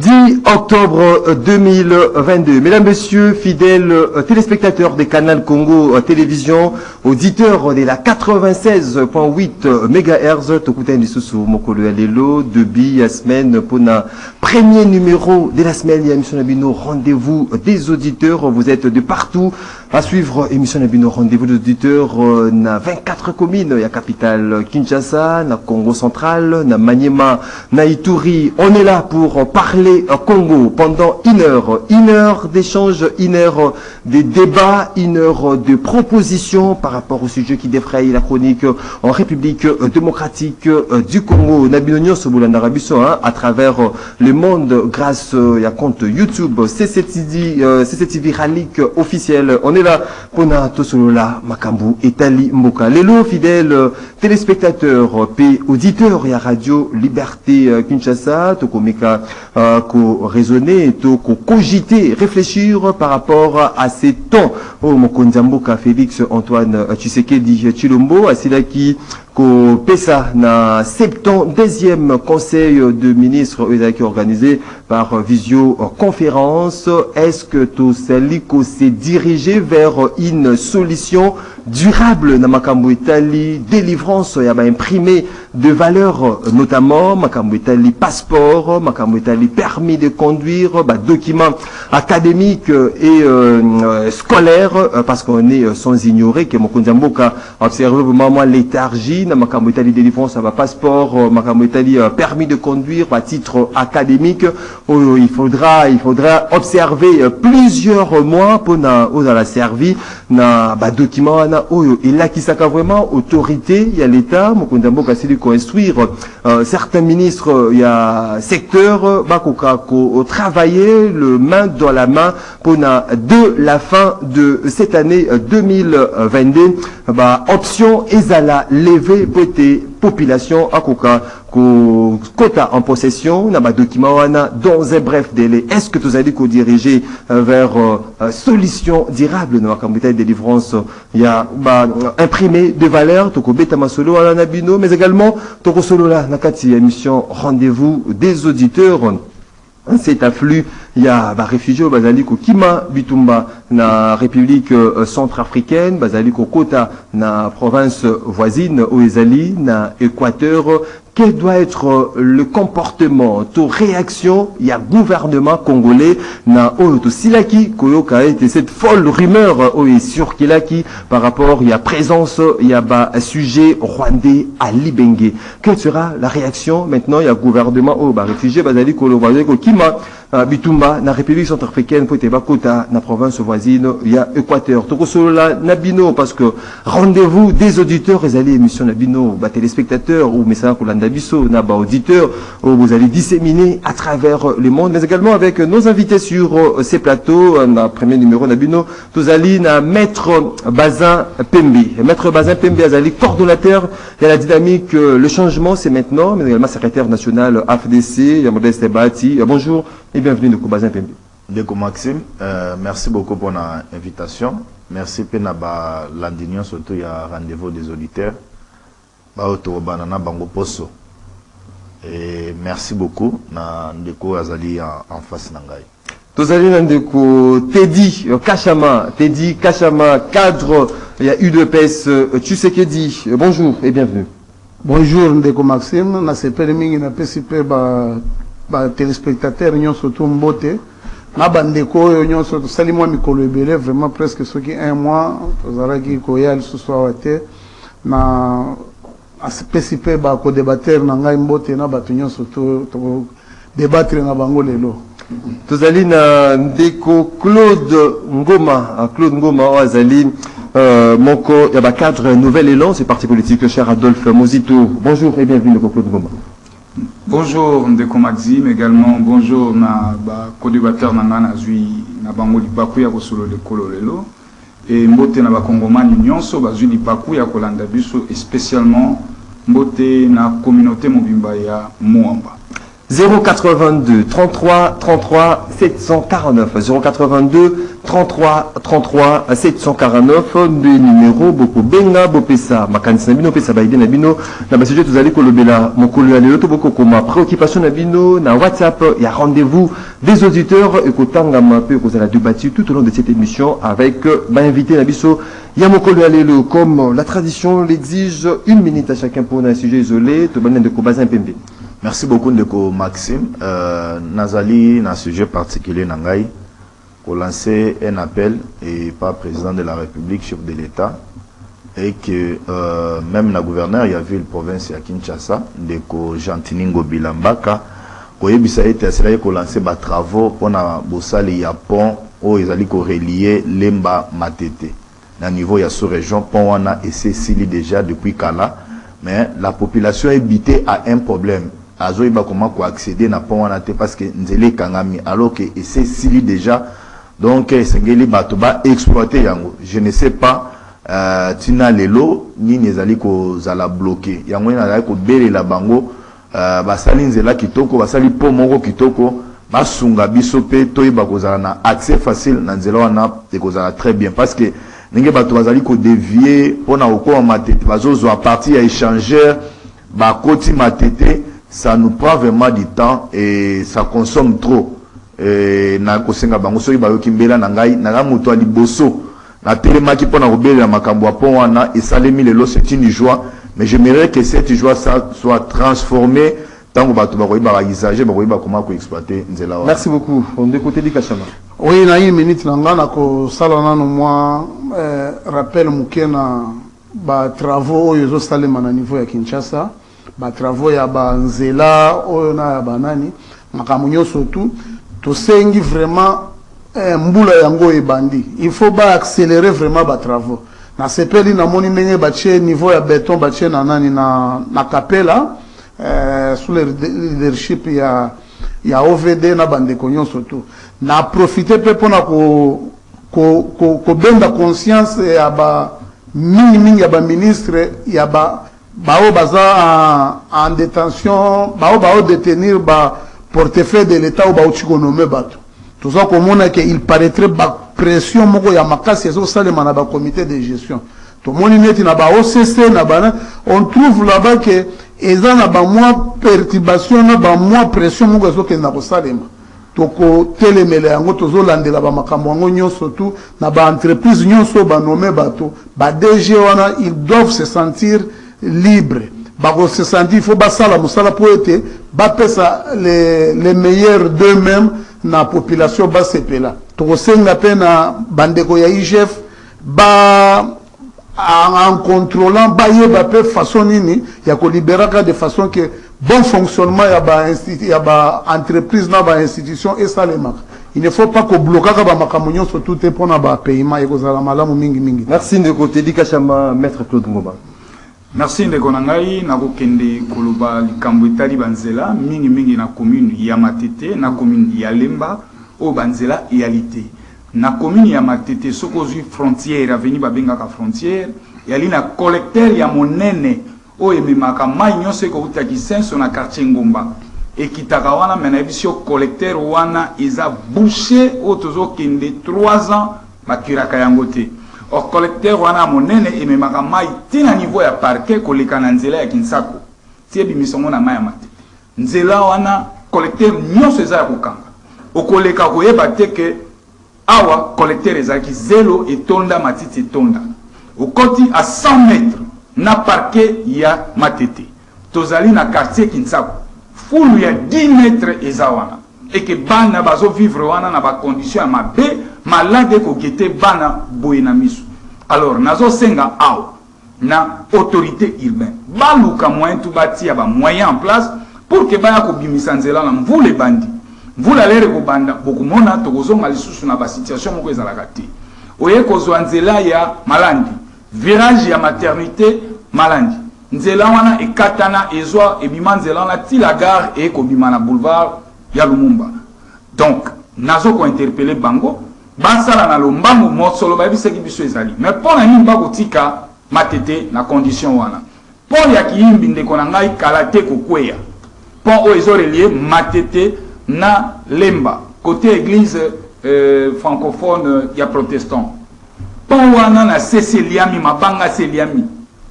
10 octobre 2022. Mesdames, Messieurs, fidèles téléspectateurs des canaux Congo Télévision, auditeurs de la 96.8 MHz, Tokuten Lisusu Mokolo Alelo, début la semaine pour le premier numéro de la semaine, il y a émission Nabino, rendez-vous des auditeurs, vous êtes de partout à suivre émission Nabino, rendez-vous des auditeurs, na 24 communes, il y a capitale Kinshasa, na Congo central, na Maniema, na Ituri. On est là pour parler Congo pendant une heure d'échange, une heure de débat, une heure de propositions par rapport au sujet qui défraye la chronique en République démocratique du Congo. Nabino Sobolanda Rabiso, à travers le monde grâce à compte YouTube CCTV Ralik officiel. On est là pour Tosolola Makambu Etali Mboka. Lélo, fidèles téléspectateurs, P auditeurs et à Radio Liberté Kinshasa, Tokomeka ko raisonner, ko cogiter, réfléchir par rapport à ces temps. Oh Mokonzamboka Félix Antoine Tshisekedi Tshilombo, Asilaki ko pesa na 72e conseil de ministres qui est organisé par visioconférence. Est-ce que tout Saliko s'est dirigé vers une solution durable na makambo Italie, délivrance ya ba imprimé de valeur, notamment makambo Italie passeport, makambo Italie permis de conduire, ba documents académiques et scolaires, parce qu'on est sans ignorer que Mokonzamboka a observé vraiment léthargie na makambo Italie délivrance à ba passeport, makambo Italie permis de conduire à titre académique. Il faudra observer plusieurs mois pour na la servi na ba document na oyo et là qui saka vraiment autorité, il y a l'état Mokonzamboka c'est de construire certains ministres, il y a secteur bakoka ko travailler le main dans la main pour na de la fin de cette année 2022 ba option ezala lever côté population akoka ko quota en possession na ba document wana dans un bref délai. Est-ce que vous allez ko diriger vers solution durable na makambo de délivrance, il y a imprimé de valeur toko beta masolo ala nabino, mais également toko solo la nakati émission rendez-vous des auditeurs. Cet afflux, il y a réfugiés bazali ko Kima Bitumba na République centrafricaine, bazali ko Kota na province voisine Oezali na Équateur. Quel doit être le comportement, to réaction, il y a gouvernement congolais na Oyoto Silaki Koyoka et cette folle rumeur sur Kilaki par rapport il y a présence, il y a sujet rwandais à Libenge. Quelle sera la réaction maintenant? Il y a gouvernement réfugié bazali ko Kima Bitumba na République centrafricaine pour Kota na province voisine il y a Équateur. Tokosolola Nabino parce que rendez-vous des auditeurs et allez émission Nabino téléspectateurs ou message pour l'Andabiso na auditeurs où vous allez disséminer à travers le monde, mais également avec nos invités sur ces plateaux. Na premier numéro Nabino Tozali na Maître Bazin Pembe. Maître Bazin Pembe Azali coordonnateur il y a la dynamique le changement c'est maintenant, mais également secrétaire national AFDC, il y a Modeste Bati. Bonjour et bienvenue Ndeko Bazin Pembe. Ndeko Maxime, merci beaucoup pour l'invitation. Merci pour l'andignon, surtout il y a rendez-vous des auditeurs. Banana Bango Poso. Et merci beaucoup na Ndeko Azali en face Nangai. Tozali Ndeko Teddy Kachama, cadre, il y a UDPS Tshisekedi. Bonjour et bienvenue. Bonjour Ndeko Maxime, na se permis na PCP téléspectateurs ñon surtout mbote na bandeko ñon surtout salimwa mikolo ebele vraiment presque ceux qui un mois tozalaki koya ce soir te na PCP ko débatteur na ngai mbote na bato ñon surtout to débattre na bango lelo. Tozali na Ndeko Claude Ngoma azali moko ya ba cadre nouvel élan, c'est parti politique cher Adolphe Mozito. Bonjour et bienvenue Ndeko Claude Ngoma. Bonjour Ndeko Maxime, également bonjour na co-débatteur na zui na bango lipaku ya kosolo de kololelo et mbote na ba kongomani nyonso bazui lipaku ya kolanda biso et spécialement mbote na communauté mobimba ya Moamba. 082 33 33 749 082 33 33 749 de numéro boko benga bopesa makanisi na bino pesa baide na bino na baseje tozali kolobela mokolo ya lelo to boko koma préoccupation na bino na WhatsApp. Il y a rendez-vous des auditeurs et kotangama pe kozala débattu tout au long de cette émission avec invité na biso ya mokolo ya lelo. Comme la tradition l'exige, 1 minute à chacun pour un sujet isolé to bana de ko bazin pembe. Merci beaucoup Ndeko Maxime. Nazali na sujet particulier nangai pour lancer un appel et pas président de la République, chef de l'État, et que même la gouverneur, il y a vu le province à Kinshasa, Ndeko Jantiningo Bilambaka, koyebisa ete asila ko lancer ba travaux pour na bosali ya pont o ezali ko relier Lemba Matete. Na niveau ya sous-région pont wana et c'est sili déjà depuis Kala, mais la population est bité à un problème. Azoiba comment ko accéder na pont wana te parce que nzele kangami alors que et c'est sili déjà. Donc sengeli batoba exploiter yango. Je ne sais pas tina lelo ni nezali ko zala bloquer. Yango na ko belela bango basali nzela kitoko basali po moko kitoko basunga biso pe toyeba ko zala na accès facile na nzela wana te ko zala très bien parce que ninge bato bazali ko dévier pona okoma matete bazozo à partir ya échangeur ba koti matete. Ça nous prend vraiment du temps et ça consomme trop. Na kosenga bango soki bayoki mbela na ngai na muto ali boso na telemaki pona kobela makambo ya pont wana et salemi lelo c'est une joie, mais j'aimerais que cette joie ça soit transformée tango bato bakoyiba ba usager bakoyiba comment ko exploiter nzela wana. Merci beaucoup. On de côté Dikashama. Oui, na une minute nanga na ko salana no moi rappel mukena ba travaux oyo salema na niveau ya Kinshasa. Ba travaux ya ba nzela oyo na banani makamunyo surtout to sengi vraiment mbula yango ebandi. Il faut ba accélérer vraiment ba travaux na sepeli na moni ndenge ba tche niveau ya béton ba tche na nani na Kapela sous le leadership ya OVD na bande konyo surtout na profiter pe pona ko benda conscience ya ba mingi ya ba ministre ya ba bao baza en détention bao détenir ba portefeuille de l'état ou bao chikonomé bato tout ça comme on a que il paraîtrait ba pression moko ya makasi so salema na ba comité de gestion tout le monde net na ba OCC na ba on trouve là-bas que eza na ba moins perturbation na ba moins pression moko so ke na ko salema toko telemele yango tozo landela ba makambo yango nyonso tout na ba entreprise nyonso ba nommer bato ba DG wana ils doivent se sentir libre. Se sentir, il faut basala musala pour être bapesa les meilleurs d'eux-mêmes na population basepela. To senga pena bandeko ya IGF ba en contrôlant ba yeba pe façon nini ya ko libéraka de façon que bon fonctionnement ya ba entreprise na ba institution et salema. Il ne faut pas que bloquer ba makamunyo surtout te pona ba paiement eko zala malamu mingi. Merci de côté Dikashama maître Claude Ngoma. Merci ndeko na ngai nakokende koloba likambo etali banzela mingi na commune ya Matete na commune ya Lemba o banzela réalité na commune ya Matete sokozui frontière aveni babengaka frontière yali na collecteur ya monene o ememaka mai nyonso ekouta Kisenso na quartier Ngomba ekitaka wana mena bisio collecteur wana eza bouché o tozokende 3 ans bakiraka yango te. Or collecteur wana monene ememaka mai tina niveau ya parquet koleka na nzela ya Kinsako tie bimisongo na mai ya Matete nzela wana collecteur nyonso eza ya kokanga okoleka koyeba te ke awa collecteur ezalaki zelo etonda Matiti etonda okoti à 100 mètres na parquet ya Matete tozali na quartier Kinsako fulu ya 10 mètres eza wana et que bana bazo vivre wana na ba condition ya mabe malade ko gete bana boyena misu. Alors nazo senga aw na autorité urbaine baluka moyen tout bâti ba moyen en place pour que baya ko bimisa nzela na mvule bandi mvula lere ko banda bokumona tokozonga lisusu na ba situation moko ezalaka te oye kozwa nzela ya Malandi virage ya maternité Malandi nzela wana ekatana ezwa ebima nzela na ti la gare et ko bima na boulevard ya Lumumba. Donc nazo ko interpeller bango basala na lombango mosolo ba biseki biso ezali mais pona nini bakotika Matete na condition wana pon ya kiyimbi ndeko na ngai kala te kokweya pon o ezorelier Matete na Lemba côté église francophone, il y a protestant. Pon wana na seseliami mabanga seliami.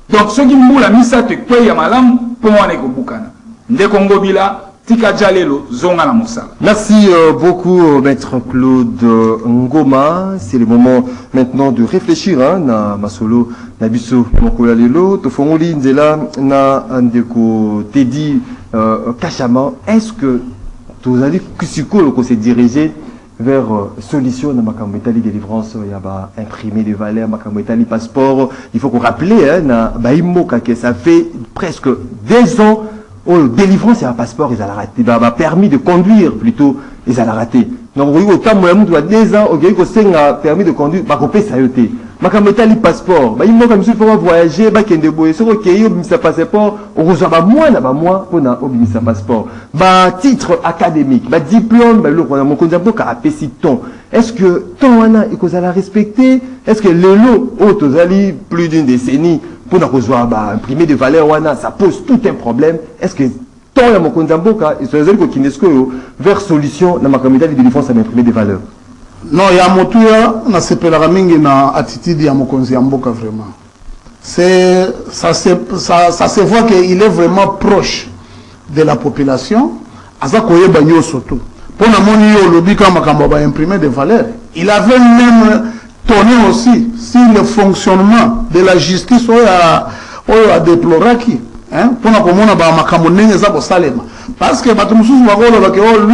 Donc ceux qui m'ont la misa te kwe ya malam pon wana ko bukana. Nde Congo bila tika jalelo zonga la mosala. Merci beaucoup maître Claude Ngoma. C'est le moment maintenant de réfléchir na masolo na biso mokola lelo to fongoli nzela na ndeko Teddy Kachama. Est-ce que vous allez kusiko ko se diriger vers solution dans makambo etali délivrance ya ba imprimé de valeur makambo etali passeport? Il faut qu'on rappelle na ba imoka que ça fait presque 2 ans oh délivrance ya passeport ils a raté ba permis de conduire plutôt ils a raté. Donc oui autant moi doit 2 ans OK ko senga permis de conduire ba ko pesa yote makambo etali passeport ba imoka monsieur pour voyager ba kende boye so OK yo bimisa passeport on reçoit ba mois pour na obimisa passeport ba titre académique ba diplôme ba loko na mokonza mboka apesi ton. Est-ce que ton wana ikozala respecter? Est-ce que lelo o tozali plus d'une décennie pour na kozwa ba imprimé de valeur wana ça pose tout un problème? Est-ce que ton ya mokonza mboka isozali ko kinesko yo vers solution na makambo etali délivrance na imprimé de valeur? Non, ya motuya na sepelaka mingi na attitude ya mokonzi ya mboka vraiment. Ça se voit qu'il est vraiment proche de la population. Aza koyeba nyoso tout. Pour na moni yo lobi kama makambo ba imprimer de valeur. Il avait même tourné aussi sur le fonctionnement de la justice oyo a déploraki. Pour na komona ba makambo nenge za ko salema. Parce que lui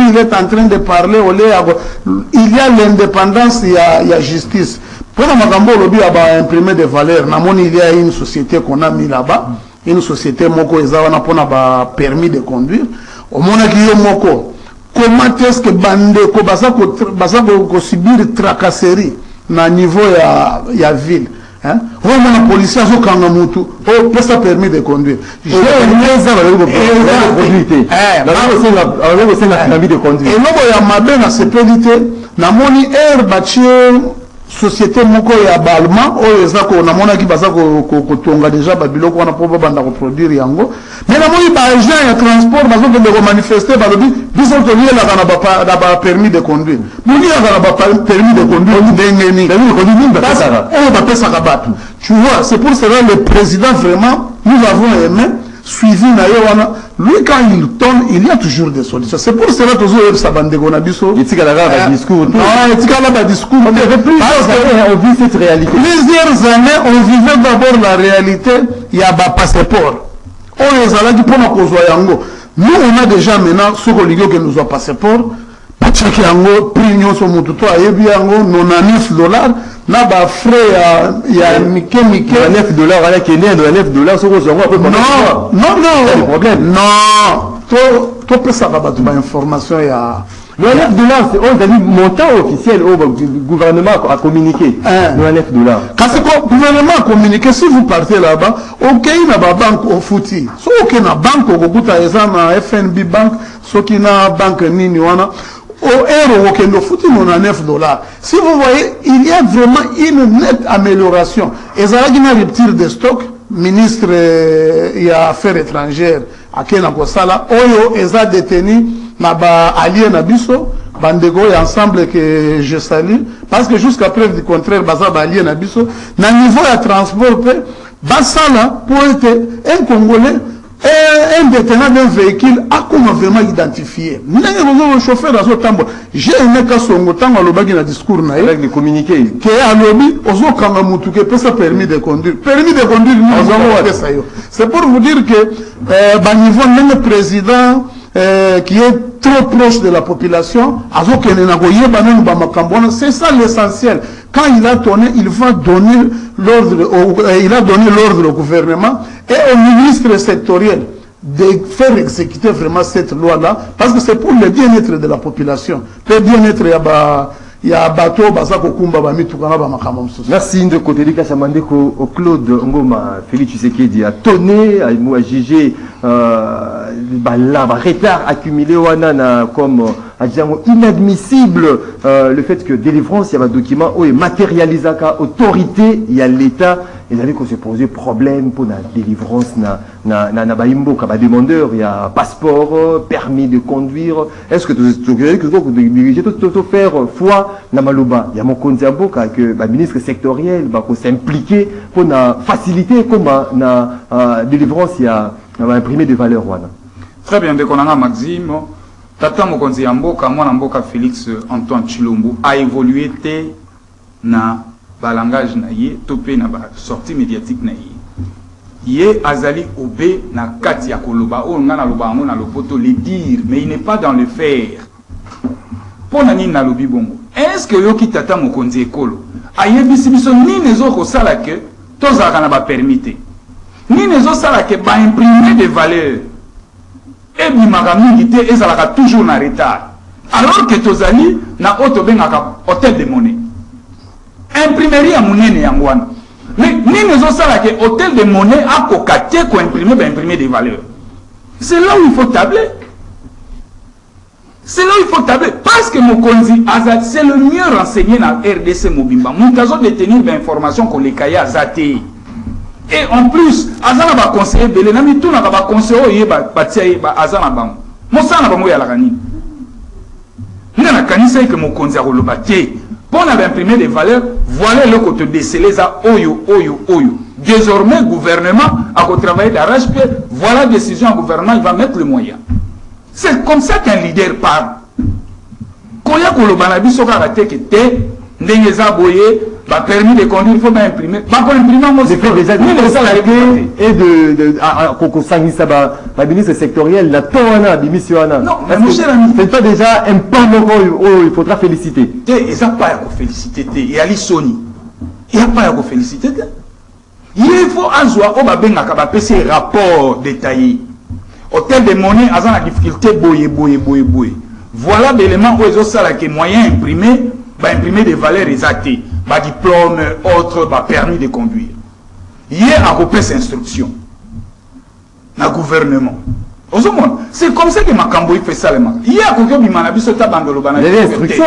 il est en train de parler il y a l'indépendance il y a justice. Pour na makambo lobi ba imprimer de valeur na moni il y a une société qu'on a mis là-bas, une société moko ezawana pona ba permis de conduire. Au mona ki yo moko comment est-ce que bande ko basa ko subir tracasserie na niveau ya ville. Hein? Oh, mon policier a kanga mutu. Oh, pesa permis de conduire. J'ai permis de conduire. Et là, il y a ma belle sécurité. Na moni air bâti société moko ya balma. Oh, ezako na mona ki basa ko tonga déjà babiloko wana po banda ko produire yango. Mais na moni ba agent ya transport bazo de manifester ba lobi biso to lié la na ba permis de conduire. Moni ya na ba permis de conduire ndengeni. Tu vois, c'est pour cela que le président vraiment, nous avons aimé, suivi Nayowana. Lui, quand il tourne, il y a toujours des solutions. C'est pour cela que nous avons sa bande de Gonabiso. Il y a un discours. Non, il y a un discours. On vit cette réalité. Plusieurs années, on vivait d'abord la réalité. Il y a un passeport. On les a dit pour nous. Nous, on a déjà maintenant ce que nous avons passeport. Pachaki yango prix nyonso mutu to ayebi yango $99 na ba frais ya mike $9 ala kenya $9 soko zongo après non problème non to pesa ba ba information ya $9 c'est on dit montant officiel au gouvernement a communiqué $9 quand le gouvernement a communiqué si vous partez là-bas OK na ba banque au fouti so OK na banque au kuta eza na FNB bank so ki na banque nini wana au euro au kendo fouti non à $9. Si vous voyez, il y a vraiment une nette amélioration. Et ça a une rupture de stock. Ministre il y a affaires étrangères à Kenya Kosala, Oyo eza détenu na ba allié na biso, bandego ensemble que je salue parce que jusqu'à preuve du contraire baza ba allié na biso na niveau de transport basala pour être un Congolais. Un détenant d'un véhicule a comment vraiment identifié. Le chauffeur à ce temps, j'ai aimé qu'à son temps, on a le discours avec les communiqués. Qui est à l'objet, aux autres Kangamoutou, qui peut se permis de conduire. Permis de conduire, c'est pour vous dire que, niveau même président, qui est trop proche de la population, c'est ça l'essentiel. Quand il a donné, il va donner l'ordre, il a donné l'ordre au gouvernement et au ministre sectoriel de faire exécuter vraiment cette loi-là, parce que c'est pour le bien-être de la population. Le bien-être, il y a bateau, merci de côté de Kassamandeko, Claude Ngoma, Félix Tshisekedi a tonné, a jugé, retard accumulé comme inadmissible le fait que délivrance, il y a un document où il matérialise la autorité, il y a l'État, et il qu'on se posé problème pour la délivrance, na baimbo, comme demandeur, il y a passeport, permis de conduire. Est-ce que tu faire foi na maluba? Il y a mon compte que le ministre sectoriel va s'impliquer pour faciliter comme la délivrance, il y a imprimé des valeurs. Très bien, dès qu'on a Maxime, Tata Mokonzi Yamboka, moi Namboka Félix Antoine Chilombo a évolué na balangage na ye, topé na sortie médiatique na ye. Ye azali obé na kati ya koloba, o nga na loba ngo na lopoto le dire, mais il n'est pas dans le faire. Pour nani na lobi bongo. Est-ce que yoki Tata Mokonzi ekolo ayebisi biso ni nezo ko sala ke tozaka na ba permité. Ni nezo sala ke ba imprimer des valeurs. Et bimaka mingi te ezalaka toujours na retard. Alors que tozali na auto bengaka hôtel de monnaie. Imprimerie à monnaie yangwana. Mais ni nezo sala ke hôtel de monnaie a kokate ko imprimer ba imprimer des valeurs. C'est là où il faut tabler. C'est là où il faut tabler. Parce que Mokonzi Azat, c'est le mieux renseigné dans RDC Mobimba. Mon cas de tenir l'information qu'on les cahiers Azaté. Et en plus, Azana va conseiller Belé. Nami tout n'a pas conseillé Azana Bam. Mon sang n'a pas mouillé à la canine. Nous avons canissé que Mokonzi a relevé. Pour imprimer des valeurs, voilà le côté décelé à Oyo. Désormais, le gouvernement a travaillé d'arrache-pied. Voilà la décision du gouvernement, il va mettre les moyens. C'est comme ça qu'un leader parle. Quand il y a un banabi soka raté qui était, n'engeza boye, bah permis de conduire, il faut bien imprimer. Bah pour imprimer, moi c'est déjà et de sangisa ba ministre sectoriel la tona bimissioana. Non, mais mon cher ami, c'est pas déjà un pas il faudra féliciter. Et ça pas à féliciter. Il y a l'Isoni. Il n'y a pas à féliciter. Il faut un jour au babenga kabapese rapport détaillé. Hôtel de monnaie, à la difficulté, boye. Voilà l'élément où ils ont ça, qui est moyen imprimé, imprimer des valeurs exactées, diplôme, autres, permis de conduire. Hier, à copier cette instruction, dans le gouvernement. C'est comme ça que Makambo fait ça. Hier, à copier Bimanabiso Tabandolo Banana. Les instructions,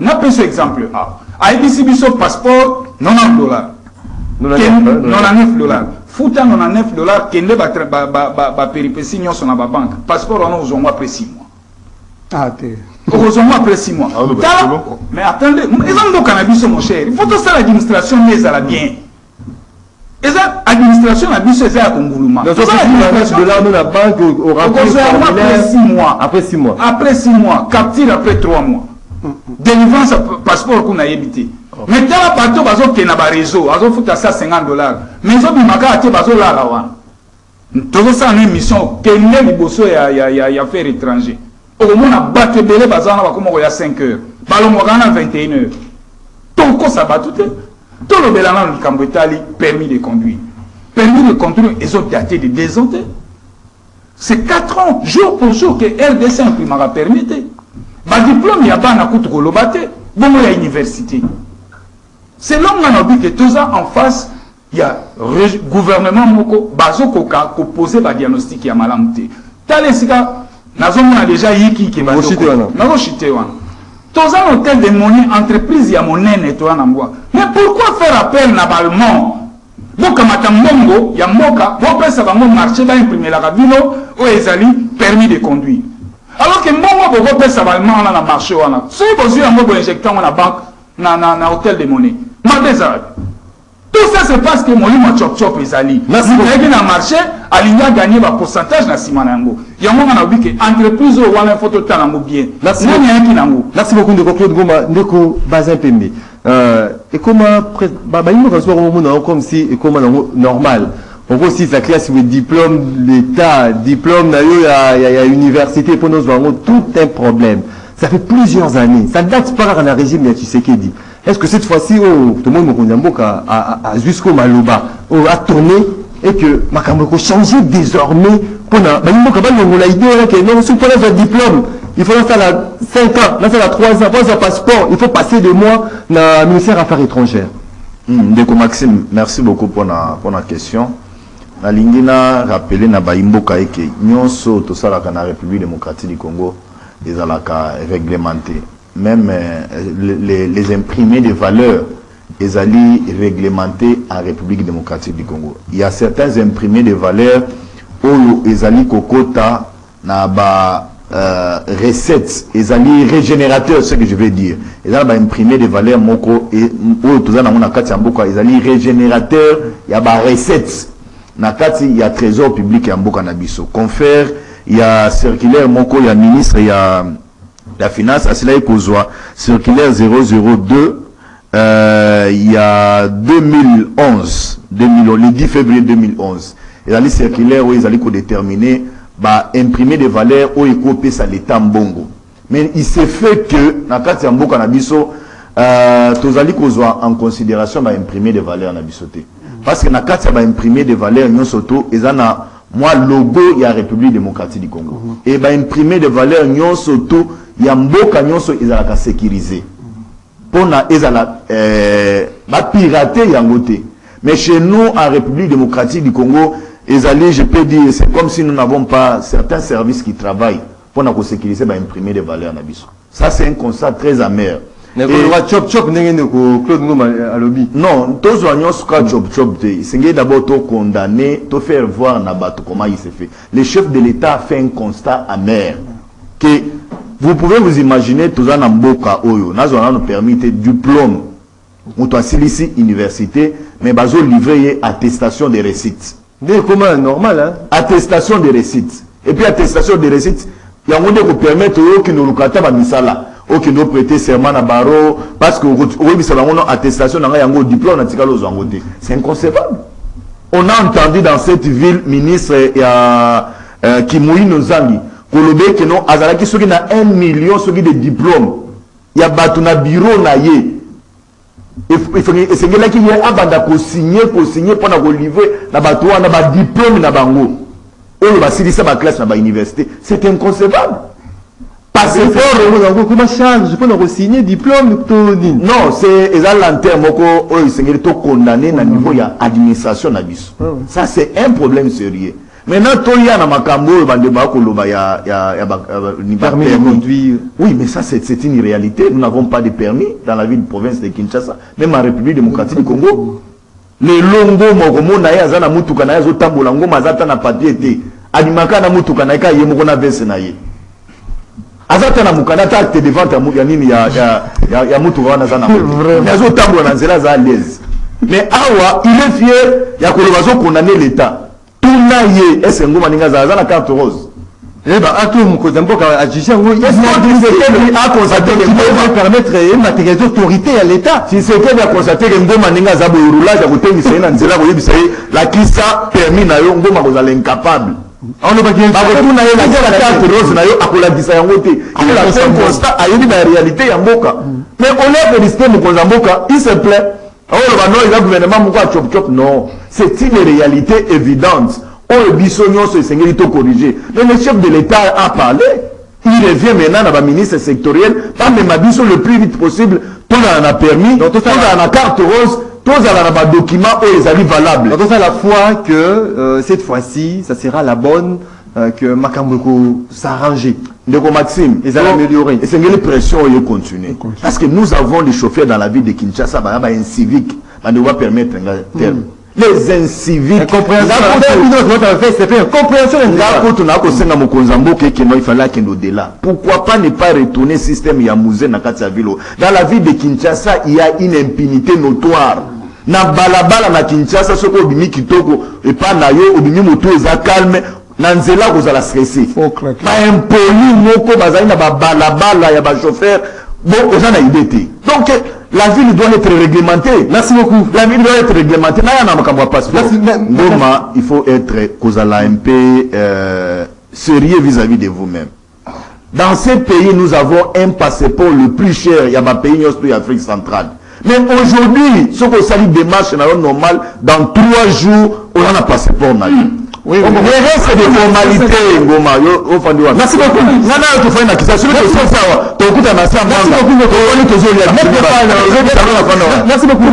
n'a pas ce exemple. À Ebisibiso passeport, $90. $99. Fouta $99 qui n'est pas péripétie sur la banque. Passeport, on a besoin après 6 mois. Ah, t'es. Heureusement après 6 mois. Mais attendez, ils ont cannabis, mon cher. Il faut que ça l'administration les a bien. Et ça, l'administration a bien cessé à Congouluma. Donc, l'administration de l'argent de la banque aura après 6 mois. Après 6 mois. Après 6 mois. Capture après 3 mois. Délivrance passeport qu'on a évité. Mais dans la partie, bazo qui n'a pas réseau, bazo fout à ça $50. Mais ils ont dit maka qui bazo là là. Tout ça en émission, quel est le bosso y a affaires étrangères. Au moins on a battu belé bazana va comme il y a 5 heures. Ballon mogana 21 heures. Tout ça bat tout. Tout le belana le Cambotali permis de conduire. Permis de conduire ils ont daté de 2 ans. C'est 4 ans jour pour jour que RDC imprimera permis. Ba diplôme il y a pas na kutu ko lobate. Bon il y a université. C'est là où on a dit que tout ça en face, il y a le gouvernement moko bazo koka ko poser ba diagnostic ya malamté. Talesika nazo mona déjà yiki ki bazo. Nazo chité wana. Tout ça hôtel de monnaie entreprise ya monene to wana ngwa. Mais pourquoi faire appel na balmont? Boka matambongo ya mboka, bo pesa bango marché ba imprimer la kabino o ezali permis de conduire. Alors que mbongo bo pesa balmont na marché wana. Si bozu ya mbogo injectant na banque na hôtel de monnaie. Tout ça c'est parce que Molimo Chop Chop est allé. Merci beaucoup. Na marché, Aligna a gagné un pourcentage na Simanango. Yango na obi que entreprise ou wala photo tanango bien. Merci beaucoup de Claude Goma Ndeko Bazin Pembe. Et comment baïmo transforme au monde comme si et comment normal. On voit aussi la classe avec diplôme l'état, diplôme il y a université pour nous voir tout un problème. Ça fait plusieurs années. Ça date pas dans le régime de Tshisekedi. Est-ce que cette fois-ci, tout le monde a jusqu'au Maloba, a tourné et que Makambo a changé désormais pour la idée que non, si on a un diplôme, il faut faire la 5 ans, là c'est la 3 ans, pour un passeport, il faut passer 2 mois dans le ministère des Affaires étrangères. Ndeko Maxime, merci beaucoup pour la question. La ligne a rappelé na Baimboka que nyonso to sala na République démocratique du Congo. ezalaka réglementé. Même les imprimés de valeur ezali réglementés en République démocratique du Congo. Il y a certains imprimés de valeur où ezali kokota na ba recettes, ezali régénérateurs, ce que je veux dire. Ezali ba imprimé de valeur moko et où tout ça na mona kati mboka ezali régénérateur, il y a ba recettes. Na kati il y a trésor public ya mboka na biso. Confère, il y a circulaire moko, il y a ministre, il y a la finance, à cela il kozwa circulaire 002 il y a 2011, le 10 février 2011. Et dans les circulaires où ils allaient déterminer bah imprimer des valeurs où ils copient ça l'état mbongo. Mais il s'est fait que na kati ya mboka na biso tozali kozwa en considération bah imprimer des valeurs na bisoté. Parce que na kati ya bah imprimer des valeurs nyonso to ezana moi logo ya République démocratique du Congo. Et bah imprimer des valeurs nyonso to ya mboka nyonso ezalaka sécurisé. Pona ezala ba pirater yango te. Mais chez nous en République démocratique du Congo, ezali, je peux dire, c'est comme si nous n'avons pas certains services qui travaillent pour nous sécuriser, bah, imprimer des valeurs na biso. Ça c'est un constat très amer. Claude Ngoma à lobby. Non, tous les gens chop te. C'est d'abord to condamner, to faire voir na bato comment il s'est fait. Le chef de l'État a fait un constat amer que vous pouvez vous imaginer tous en mboka oyo, nazo nous permis diplôme. On doit ici université, mais bazo livrer attestation de récits. Des comment normal hein? Attestation de récits. Et puis attestation de récits, il y a moyen de permettre aux qui nous locata ba misala, aux qui nous prêter serment à baro parce que oui ça va attestation na yango diplôme na tikalo zangote. C'est inconcevable. On a entendu dans cette ville ministre Kimui Nozangi kolobe que non azalaki soki na 1 million soki de diplômes. Il y a batu na bureau na ye. Il faut que c'est là qui est abanda ko signer pour na ko livrer na bato na ba diplôme na bango. On va signer ça ba classe na ba université, c'est inconcevable. Parce que comment charge pour nous signer diplôme non, c'est l'antenne moko o sengeli to condamné na niveau ya administration na biso. Ça c'est un problème sérieux. Maintenant, tout y a dans ma cambo, il y a permis de conduire. Oui, mais ça, c'est une réalité. Nous n'avons pas de permis dans la ville de province de Kinshasa, même en République démocratique du Congo. Les longo, mogomo, naïa, zana mutuka, naïa, zotambo, lango, mazata, na papier, te. Animaka, na mutuka, naïka, yemoko, na vese, naïe. Azata, na mukana, ta, te devant, ya nini, ya mutuka, na zana. Mais zotambo, na zela, za à l'aise. Mais awa, il est fier, ya kolobazo, condamner l'État. Est-ce que vous avez la carte rose? Eh bien, à tout le monde, est-ce que permettre de matérialiser l'autorité à l'État? Si c'est qu'il a constaté que Ngoma Ninga Zabo roulage à côté de la Kissa permis na yo Ngoma vous allez incapable. On ne va pas dire la carte rose na yo akola disayangote. Il a fait un constat à une réalité ya mboka. Mais on lève le système ko mboka, il se plaît. Oh, le gouvernement non, c'est une réalité évidente. On le bisognon se s'engagito corriger. Mais le chef de l'État a parlé. Il revient maintenant dans le ministre sectoriel. Pas même à biso le plus vite possible. Tout en a permis. Tout en a carte rose. Tout en a document où ils arrivent valables. Donc à la fois que cette fois-ci, ça sera la bonne que Makamboko s'arranger. Ndeko Maxime, ils allaient améliorer. Et c'est une pression qui continue. Parce que nous avons des chauffeurs dans la ville de Kinshasa, un civique, on doit permettre un terme. Les inciviques. Compréhension. Pourquoi pas ne pas retourner au système Yamouze na Katsavilo? Dans la ville de Kinshasa, il y a une impunité notoire. Na balabala na Kinshasa, ce qu'on dit kitoko et pas nayo, obimi moto eza calme. Nanzela vous allez stresser. Pas impoli moko bazali na balabala ya ba chauffeur. Bon, aux gens na idée. Donc la ville doit être réglementée. Merci beaucoup. La ville doit être réglementée. Il faut être causala un peu sérieux vis-à-vis de vous-même. Dans ces pays, nous avons un passeport le plus cher. Il y a un pays en Afrique centrale. Mais aujourd'hui, ce qu'on s'allie des marches normales, dans 3 jours, on a un passeport. Oui, mais reste des formalités, Ngoma, au fond de moi. Merci beaucoup. Nana, tu fais une accusation, tu fais ça. Tu écoutes un ensemble. Merci beaucoup, merci beaucoup.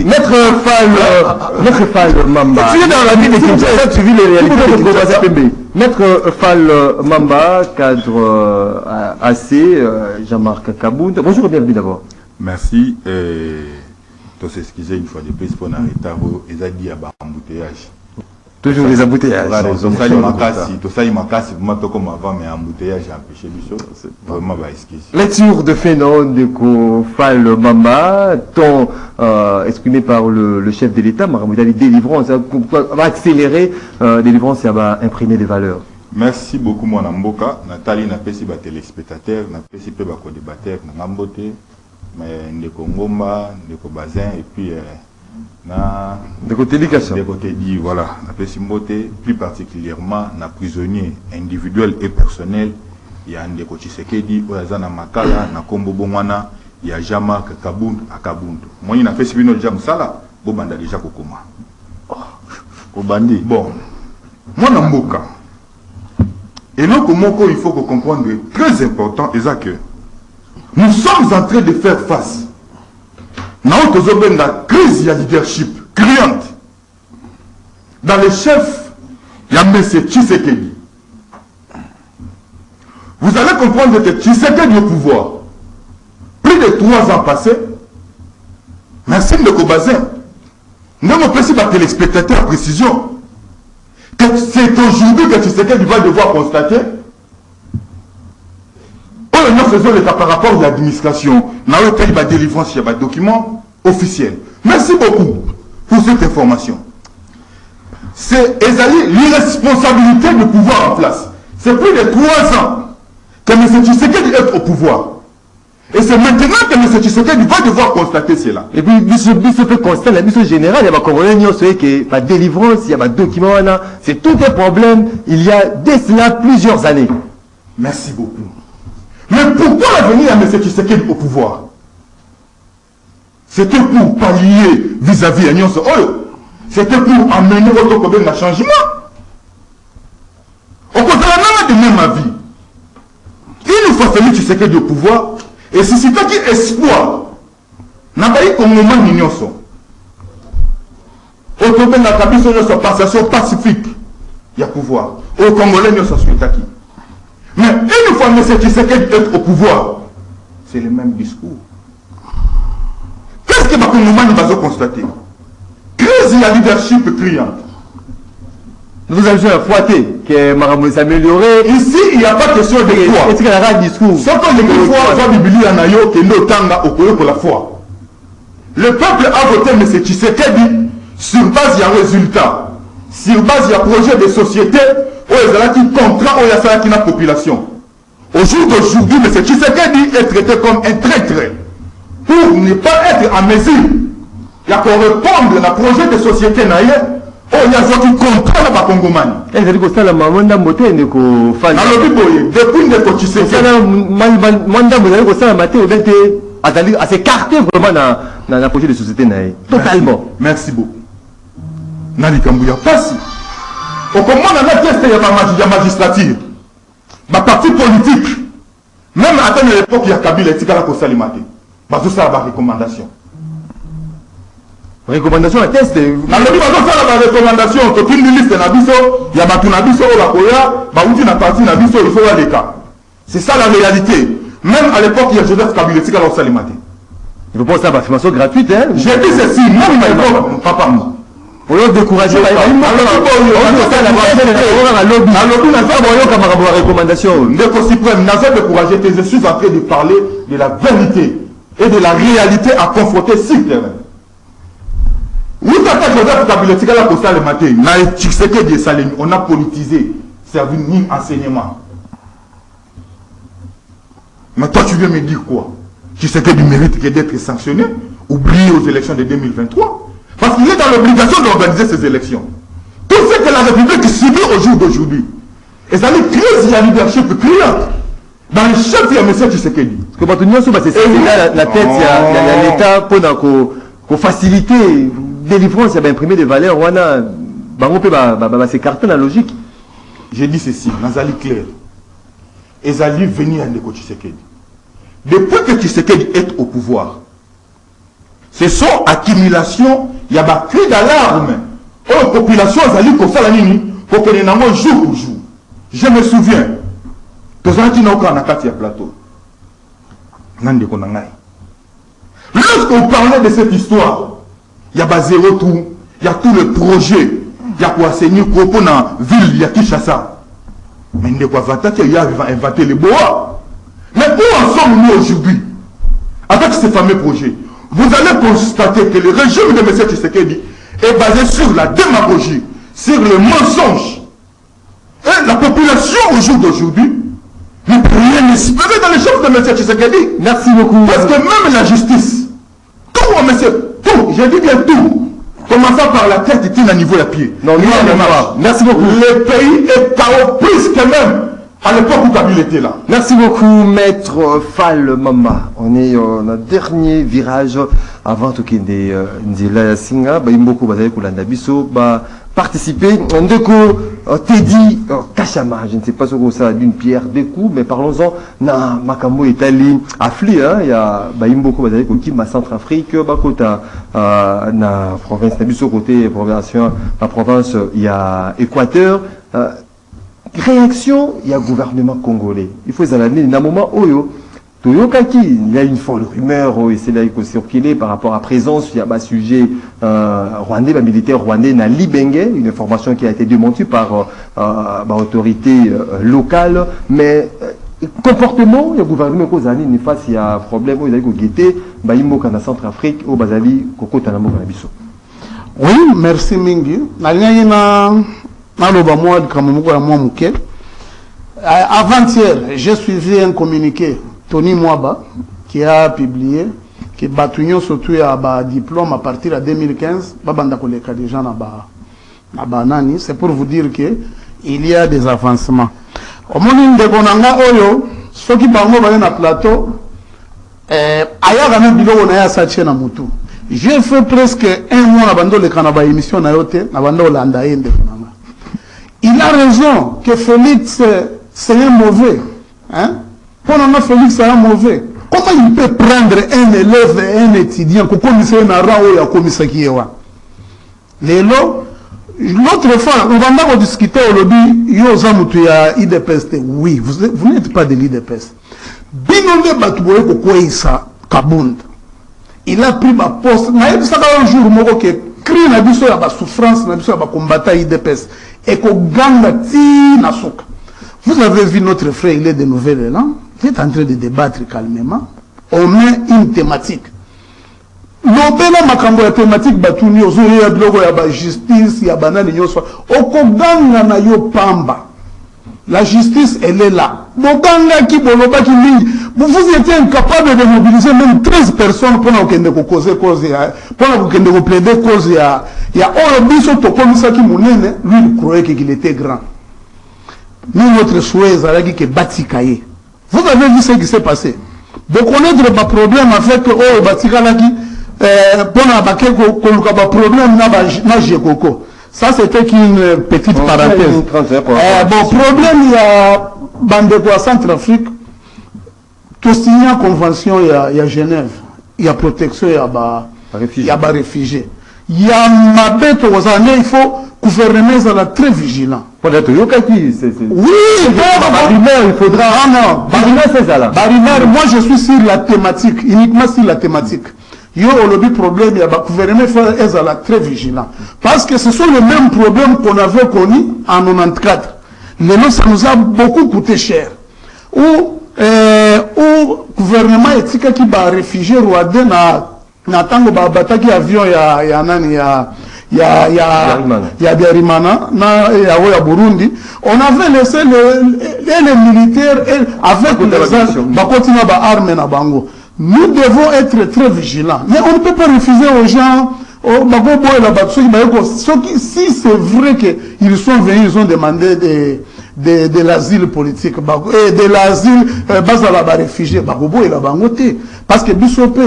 Maître Fall Mamba. Tu es dans la vie de Kinshasa, tu vis les réalités de Kinshasa. Maître Fall Mamba, cadre AC, Jean-Marc Kabound. Bonjour et bienvenue d'abord. Merci. Tu s'excuser une fois de plus pour un retard. Ils ont dit à embouteillage. Toujours les embouteillages. Tout ça, il m'a cassé. Moi, comme avant, mais embouteillage a empêché du show. C'est vraiment ma excuse. Lecture de Fénon de Fall Mamba, ton exprimé par le chef de l'État, Maramouda, délivrance, va accélérer délivrance et va imprimer des valeurs. Merci beaucoup, mon Amboka. Nathalie n'a pas si bas téléspectateurs, n'a pas si peu bas co-débatteur, n'a pas beauté, mais Ndeko Ngomba, Ndeko Bazin, et puis de côté éducation. De côté dit, voilà, n'a pas si beauté, plus particulièrement, n'a prisonnier individuel et personnel, il y a Ndeko Tshisekedi, Oyazana Makala, na Kombo Bongwana, il y a Jama Kabound à Kabound. Moi, il n'a pas si bien déjà Moussala, Bobanda déjà Kokoma. Obandi. Bon, moi, Namboka. Et donc, il faut que comprendre très important, c'est que nous sommes en train de faire face à la crise de leadership criante. Dans les chefs, il y a M. Tshisekedi. Vous allez comprendre que Tshisekedi au pouvoir, plus de 3 ans passés, merci de Kobazin. Nous avons précisé par téléspectateurs à précision. C'est aujourd'hui que Tshisekedi va devoir constater par rapport à l'administration. Il y a des délivrance, il y a des documents officiels. Merci beaucoup pour cette information. C'est l'irresponsabilité du pouvoir en place. C'est plus de 3 ans que M. Tshisekedi est au pouvoir. Et c'est maintenant que M. Tshisekedi va devoir constater cela. Et puis, il peut constater la mission générale, il y a la délivrance, il y a des documents, c'est tout un problème. Il y a dès cela plusieurs années. Merci beaucoup. Mais pourquoi l'avenir à M. Tshisekedi au pouvoir? C'était pour pallier vis-à-vis de Nyonso Oyo. C'était pour amener votre problème à changement. On peut faire de même avis. Une fois que Tshisekedi au pouvoir, et si c'est qui espoir, n'a pas eu comme moment Nyonso. Au Congo, la cabine de passation pacifique, il y a pouvoir. Au Congolais, Nyonso Suitaki. Mais une fois que M. Tshisekedi est au pouvoir, c'est le même discours. Qu'est-ce que le Congolais va constater? Crise de leadership criante. Nous avons un foité que Maramou s'est amélioré. Ici, il n'y a pas question de foi. Est-ce qu'il y a un discours? Ce qu'on dit que foi, va Bibilia Anayo, qui est Tanga au pour la foi. Le peuple a voté M. Tshisekedi sur base de résultats, sur base de projet de société, où il y a qui contrat, où il y a qui la population. Au jour d'aujourd'hui, M. Tshisekedi est traité comme un traître pour ne pas être en mesure de répondre à la projet de société naïe. Oh, il y a qui contrat la Congomani. Elle a dit que ça la manda moté ne ko fan. Na lobi boye depuis ne ko Tshisekedi. Ça la manda moté ko ça la maté obete atali à s'écarter vraiment dans la projet de société naïe. Totalement. Merci beaucoup. Nali Kambuya passe. Au comment on a testé la magistrature. Ma parti politique. Même à l'époque il y a Kabila et Tikala ko salimate. Ba tout ça la recommandation. Recommandation à test. Na lobi ba tout ça la recommandation to une liste na biso, ya batu na biso o la koya, ba uti na parti na biso il faut aller cas. C'est ça la réalité. Même à l'époque il y a Joseph Kabila et Tikala ko salimate. Il faut pas ça affirmation gratuite hein. J'ai dit ceci, même à l'époque papa moi. On l'a découragé par recommandation. Ndeko suprême, n'a pas découragé, je suis en train de parler de la vérité et de la réalité à confronter sur le terrain. Oui, Joseph Kabila Tikala ko salimate, na Tshisekedi Salemi, on a politisé, servi ni enseignement. Mais toi tu viens me dire quoi? Tshisekedi mérite d'être sanctionné, oublié aux élections de 2023. Parce qu'il est dans l'obligation d'organiser ces élections. Tout ce que la République subit au jour d'aujourd'hui. Et ça dit crise de leadership criante. Dans le chef, il y a M. Tshisekedi. Parce que c'est la tête, il y a l'État pour faciliter délivrance, il y a imprimé des valeurs, on a bango pe c'est carton la logique. J'ai dit ceci, Nazali clair. Ezali venir à Ndeko Tshisekedi. Depuis que Tshisekedi est au pouvoir, c'est son accumulation, il y a des cris d'alarme. Oh, la population Azali Kofa la nini, pour que les nango jour pour jour. Je me souviens, Tozaki Naoka Nakati à plateau. Nandeko Nangai. Lorsqu'on parlait de cette histoire, il y a zéro tout, il y a tout le projet. Il y a quoi enseigner pour la ville, il y a Kinshasa. Mais Ndeko Avataki, il a inventé les bois. Mais où en sommes-nous aujourd'hui avec ces fameux projets? Vous allez constater que le régime de M. Tshisekedi est basé sur la démagogie, sur le mensonge. Et la population au jour d'aujourd'hui ne peut rien espérer dans les choses de M. Tshisekedi. Merci beaucoup. Parce que même la justice, tout, monsieur, tout, j'ai dit bien tout. Commençant par la tête et à niveau à pied. Non, merci beaucoup. Le pays est KO plus que même à l'époque où Kabila était là. Merci beaucoup, maître Fall Mama. On est dans le dernier virage avant tout qu'il y ait Nzela Singa. Il y a beaucoup de participer. Ndeko Teddy Kachama, je ne sais pas ce que ça d'une pierre deux coups, mais parlons-en. Na Makambo Italie affli, il y a beaucoup de qui ma Centrafrique, bakota na province Nabiso côté la province il y a Équateur. Réaction, il y a gouvernement congolais. Il faut s'alarmer. Dans un moment où il y a une folle rumeur, et c'est là qu'il faut circuler par rapport à la présence, il y a un sujet rwandais, un militaire rwandais, dans Libenge, une information qui a été démentie par l'autorité locale. Mais comportement, il y a gouvernement qui a une face, il y a un problème, il y a un guetté, il y a un Centrafrique, il y a un Oui, merci Mingi. Avant-hier, j'ai suivi un communiqué, Tony Mwaba, qui a publié que Batunion surtout a un diplôme à partir de 2015, c'est pour vous dire qu'il y a des avancements. Au moment de Bonanga Oyo, ceux qui parlent dans le plateau, j'ai fait presque un mois avant de faire l'émission Il a raison que Félix c'est un mauvais. Hein? Pendant Félix c'est un mauvais. Comment il peut prendre un élève et un étudiant pour commisser un rang ou à commisser qui est là? L'autre fois, on va discuter au lobby, IDPS. Oui, vous n'êtes pas de l'IDPS. Binonde Batoué Kokoïsa Kabund. Il a pris ma poste. Il y a un jour où il crie la souffrance, la combattant IDPS. Et que Ganga Nasuka. Vous avez vu notre frère, il est de nouvelles là. Il est en train de débattre calmement. On met une thématique. L'obéla makambo la thématique batuni ozuri ya blogo ya ba justice ya banani nyoswa. Okoganga na yo pamba. La justice elle est là. Boganga ki boloba ki mingi. Vous étiez incapable de mobiliser même 13 personnes pour kende ko causer cause ya pour kende ko plaider cause ya oro biso to komisa ki munene, lui il croyait qu'il était grand. Nous notre souhait zalaki ke batikaye. Vous avez vu ce qui s'est passé. De connaître le problème avec oh batikalaki pour na baké ko problème na jekoko. Ça c'était qu'une petite parenthèse. Bon problème il y a bande de Centrafrique. Tout signé en convention il y a Genève, il y a protection il y a réfugiés. Il y a ma bête aux années, il faut gouverner ça très vigilant. Oui, il faudra. Ah non, c'est ça là. Moi je suis sur la thématique, uniquement sur la thématique. Il y a le problème, il y a le gouvernement très vigilant. Parce que ce sont les mêmes problèmes qu'on avait connus en 94. Mais non, ça nous a beaucoup coûté cher. Où gouvernement etika qui va réfugié rwandais na tango ba bataki avion ya Biarimana na ya Burundi, on avait laissé les militaires avec les armes na bango. Nous devons être très vigilants, mais on ne peut pas refuser aux gens si c'est vrai qu'ils sont venus, ils ont demandé de l'asile politique et de l'asile bazala ba réfugié ba bobo et la bangote parce que bisope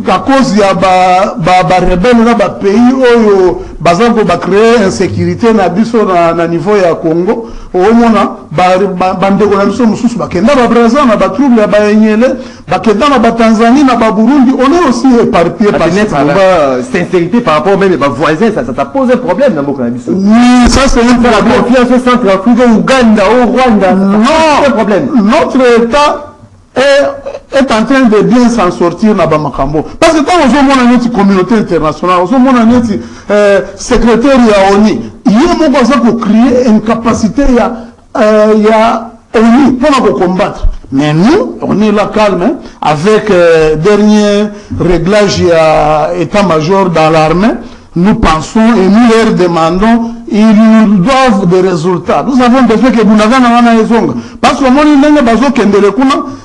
à cause ya ba rebelle na ba pays oyo bazango ba créer insécurité na biso na niveau ya Congo au mona ba ndeko na biso mususu ba kenda ba Brazza na ba trouble ba enyele ba kenda na ba Tanzanie na ba Burundi on est aussi éparpillé par sincérité par rapport même à voisins ça pose un problème dans beaucoup biso. Oui, ça c'est un problème. La confiance au centre Afrique, au Ouganda, au Rwanda, non, un problème. Notre État est en train de bien s'en sortir dans Bamakambo. Parce que quand on a une communauté internationale, on a une secrétaire à ONU, il y a pour créer une capacité à ONU pour combattre. Mais nous, on est là calme, hein, avec dernier réglage à état-major dans l'armée. Nous pensons et nous leur demandons, ils doivent des résultats. Nous avons besoin que vous n'avez pas. Parce que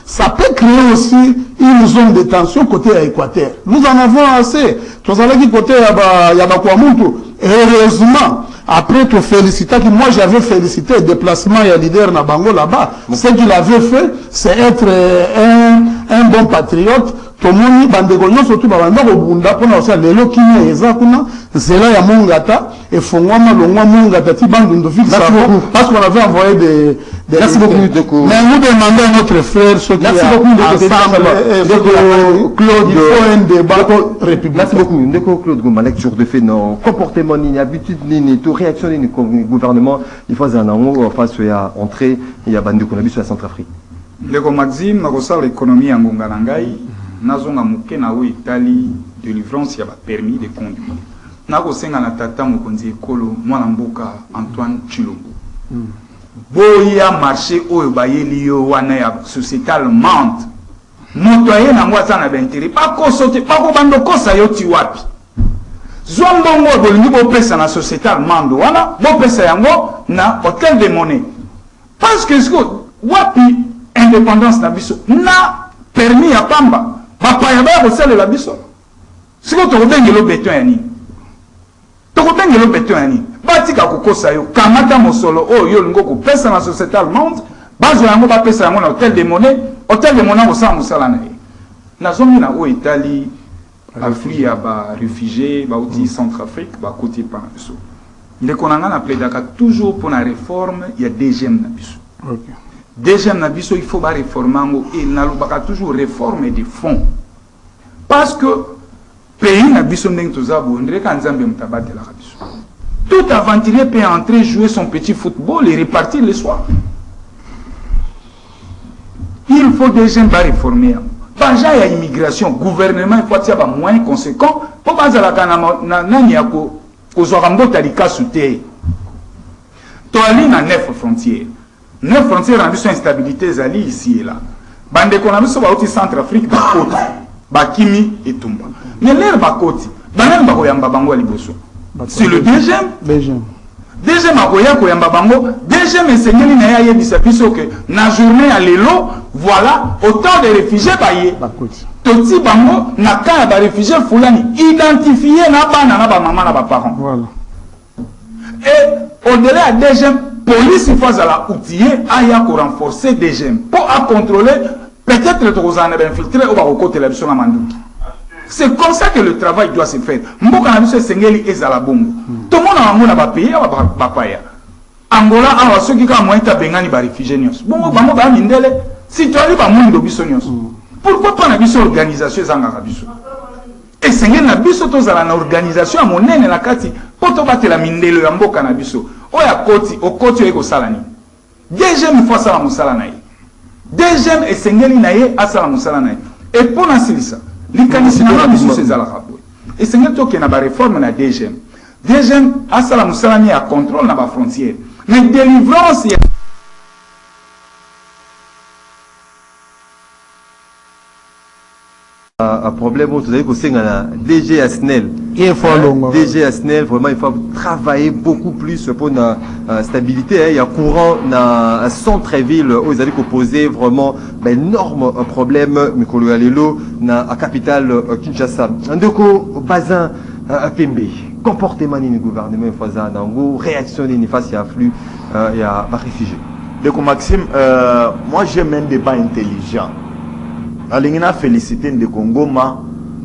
ça peut créer aussi une zone de tension côté Équateur. Nous en avons assez. Côté heureusement, après te féliciter, que moi j'avais félicité le déplacement et le leader Nabango là-bas. Ce qu'il avait fait, c'est être un bon patriote. Tomoni bandegonyo surtout babanda ko bunda pona osa lelo kinye eza kuna zela ya mongata et fongwama longwa mongata ti bandu ndo fixe parce qu'on avait envoyé des merci beaucoup Ndeko. Mais vous demandez à notre frère ce qui merci beaucoup Claude il faut un débat républicain. Merci beaucoup Ndeko Claude Goma lecture de fait non comportement ni habitude ni tout réaction ni gouvernement il faut en haut face à entrée il y a bandeko na biso ya Centrafrique. Ndeko Maxime na kosala l'économie ya ngonga na ngai nazonga muke na o Italie de livrance ya ba permis de conduire na kosenga na tata mokonzi ekolo mwana mboka Antoine Chilombo boya marché oyo bayeli yo wana ya société allemande moto aye nango aza na bintérêt bakosote bakobanda kosa yo ti wapi zwa mbongo bolingi bopesa na société allemande wana bopesa yango na hôtel de monnaie parce que siko wapi indépendance na biso na permis ya pamba papa ya ba kosalela biso siko tokobengelo beton ya nini tokobengelo beton ya nini batika kokosa yo kamata mosolo oyo yo lingo kopesa na société allemande bazwa yango bapesa yango na hôtel de monnaie kosala mosala na ye nazongi na o Italie afri ya ba réfugié bauti Centrafrique bakoti pa na biso ndeko na nga na plaidaka toujours pour la réforme ya DGM na biso. Okay. Deuxième nabiso il faut ba réformer et nalobaka toujours réforme des fonds parce que pays nabiso ndeng tozabo ndreka nzambe mutabate la biso tout aventurier peut entrer jouer son petit football et repartir le soir. Il faut déjà ba réformer banja ya immigration gouvernement il faut tirer ba moyens conséquents pour bazala kana na nani yako kozwa mbota likasute to ali na 9 frontières. 9 frontières en biso instabilité zali ici et là. Bande konabiso ba outi Centrafrique ba koti, ba kimi et tumba. Mais l'air ba koti, banan ba koyamba bango liboso. C'est le deuxième. Deuxième akoya koyamba bango, deuxième enseigneli na ya yebisa biso que na journée à lelo, voilà autant de réfugiés baye. Toti bango na ka ba réfugiés fulani identifié na bana na ba maman na ba parents. Voilà. Et au-delà de deuxième police il faut la outiller à renforcer des gemmes pour contrôler peut-être que vous en avez infiltré ou au côté de la mission Mandouki. C'est comme ça que le travail doit se faire. Mboka na biso sengeli ezala bongo. Tout le monde a ngona ba payer ba paya. Angola awa soki ka moita bengani ba réfugiés nyos. Bongo bango ba mindele si tu ali ba mundo biso nyos. Pourquoi pas na biso organisation ezanga biso? Et sengeli na biso tozala na organisation a monene na kati poto batela mindelo ya mboka na biso. Oya koti okoti eko salani. Deuxième fois ça la musala na ye. Deuxième esengeli na ye asala musala na ye. Et pour na silisa, likanisi na biso sezala kabwe. Esengeli to ke na ba réforme na deuxième. Deuxième asala musala ni a contrôle na ba frontière. Mais délivrance ya un problème où vous avez que c'est un DG à SNEL. DG à SNEL, vraiment il faut travailler beaucoup plus pour la stabilité. Il y a courant dans un centre-ville où vous allez poser vraiment énorme problème. Mikolo Alelo dans la capitale Kinshasa. Un deko bazin Pembe. Comportement du gouvernement faisant dans réaction face à afflux il y a réfugiés. Ndeko Maxime, moi j'aime un débat intelligent. Alingina féliciter Ndeko Ngoma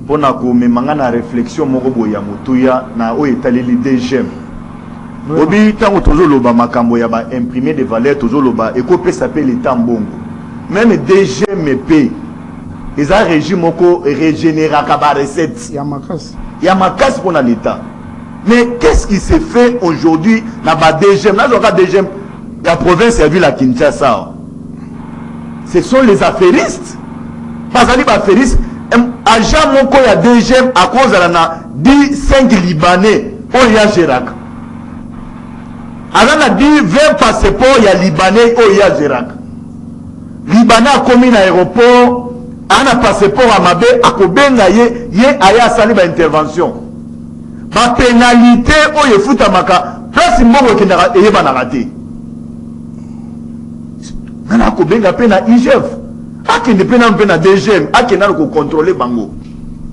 pour na komemanga na réflexion moko boya mutuya na o etaleli DGM. Obi tango tozo loba makambo ya ba imprimer des valeurs tozo loba ekope s'appelle l'état mbongo. Même DGM paye. Ils ont régime moko régénérer ba recette. Il y a ma casse pour l'état. Mais qu'est-ce qui s'est fait aujourd'hui dans ba DGM? Là on a DGM la province a vu la Kinshasa. Ce sont les affairistes. Parce que les affairistes agent mon ko ya DGM à cause de la 5 Libanais au ya Girac. Alors on a dit 20 passeports il y a Libanais au ya Girac. Libanais a commis l'aéroport, on a passeport à Mabé, à Kobenga ye aya sali ba intervention. Ba pénalité au ye futa maka, place mbongo kendara eye ba na raté. Nana Kobenga pe na IGF. Akende pe na mpe na DGM, akenda ko contrôler bango.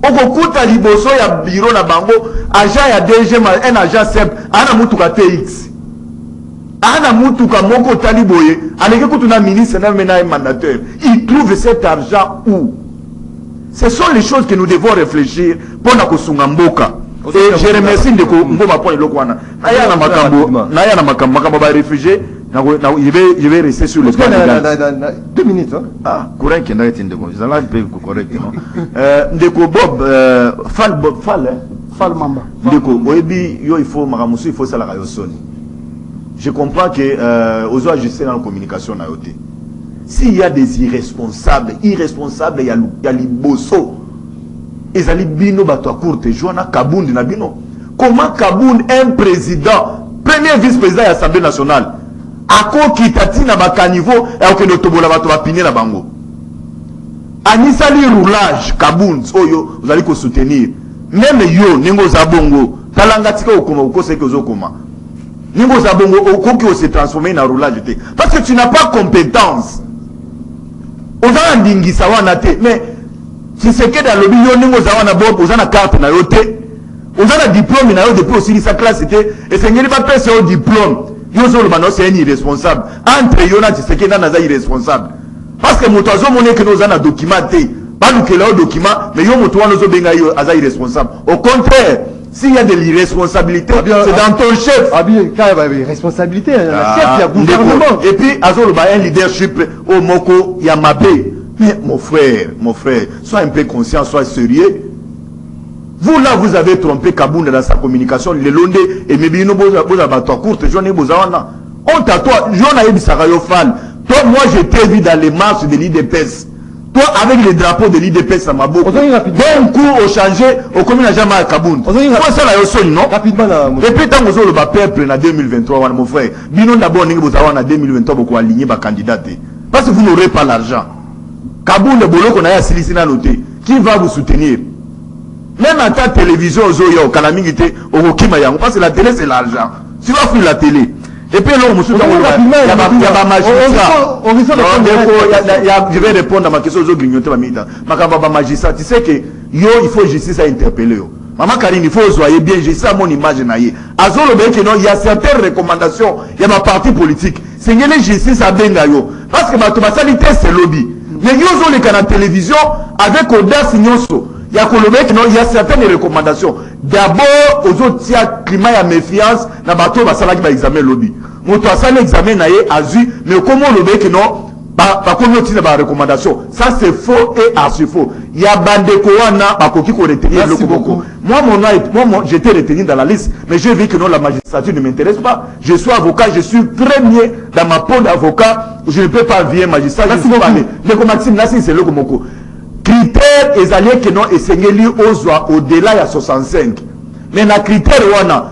Okokuta liboso ya bureau na bango, agent ya DGM, un agent simple, ana mutuka TX. Ana mutuka moko taliboye, aleke kutuna ministre na mena mandataire. Il trouve cet argent où? Ce sont les choses que nous devons réfléchir pour na kosunga mboka. Et je remercie Ndeko Ngoma pour le kwana. Naya na makambo ba réfugiés. Je vais rester sur le plan légal. 2 minutes. Hein? Ah, courant qui n'a été Ndeko. Je vais le correctement. Ndeko Bob, Fall Mamba. Ndeko, Oebi, il faut Maramusu, il faut ça la Rayosoni. Je comprends que aux ajuster dans la communication na yote. S'il y a des irresponsables, il y a Liboso. Ils allaient bino bato à courte joana Kabound na bino. Comment Kabound, un président, premier vice-président de l'Assemblée nationale, ako kitati na bakanivo et aucun autobola bato va piner la bango. Anisali roulage Kabound, oyo, vous allez ko soutenir. Même yo, ningo zabongo, talangatika okoma, okose ke ozokoma. Ningo zabongo, okoki se transformer na roulage te. Parce que tu n'as pas compétence. Oza ndingisa wana te, mais si c'est que dans le milieu, nous avons une carte, nous avons un diplôme, nous avons depuis aussi sa classe, et c'est pas passer au diplôme. C'est un irresponsable. Entre eux, c'est que nous sommes irresponsables. Parce que nous avons que nous avons un document, pas nous qui avons un document, mais nous avons irresponsable. Au contraire, s'il y a de l'irresponsabilité, c'est dans ton chef. Ah bien, quand il y a responsabilité, il y a gouvernement. Et puis, un leadership au Moko Yamabé. Mais mon frère, sois un peu conscient, sois sérieux. Vous là, vous avez trompé Kabound dans sa communication. Le Londé et Mébino Bozabato courte, j'en ai besoin. Honte à toi, j'en ai Bisarayofal. Toi, moi, je t'ai vu dans les marches de l'IDPS. Toi, avec les drapeaux de l'IDPS à Maboko. D'un coup, au changé, au commun à Jama Kabound. Toi, ça là, au son, non? Rapidement, et puis, tant que vous avez peuple en 2023, mon frère, Bino d'abord, vous avez en 2023, beaucoup aligné ma candidate. Parce que vous n'aurez pas l'argent. Kabound de Bolo qu'on a assis à noter. Qui va vous soutenir? Même en tant que télévision, au Kalamingité, au Rokimayango, parce que la télé c'est l'argent. Tu vas fuir la télé. Et puis là, il y a ma magistrat. Je vais répondre à ma question. Ma magistrat, tu sais que il faut justice à interpeller. Maman Karine, il faut soyez bien, j'ai ça mon image. Il y a certaines recommandations, il y a ma parti politique. C'est que la justice à Bengayo. Parce que ma totalité c'est lobby. Mais il y a la télévision avec audace Nyonso. Il y a certaines recommandations. D'abord, aux autres, il y a climat et méfiance. Dans le bateau, il y a examen lobby. Mon toit, ça l'examen n'a pas azu. Mais comment le mec, non, par contre, il y a des recommandations. Ça, c'est faux et archi faux. Il y a Bandekoana, qui retenir le Koboko. Moi, j'étais retenu dans la liste. Mais j'ai vu que non, la magistrature ne m'intéresse pas. Je suis avocat, je suis premier dans ma peau d'avocat. Je ne peux pas virer magistrat. Je suis pas allé. Mais comme Maxime, là, c'est le Komoko. Critères et alliés que non essayez au-delà de 65. Mais les critères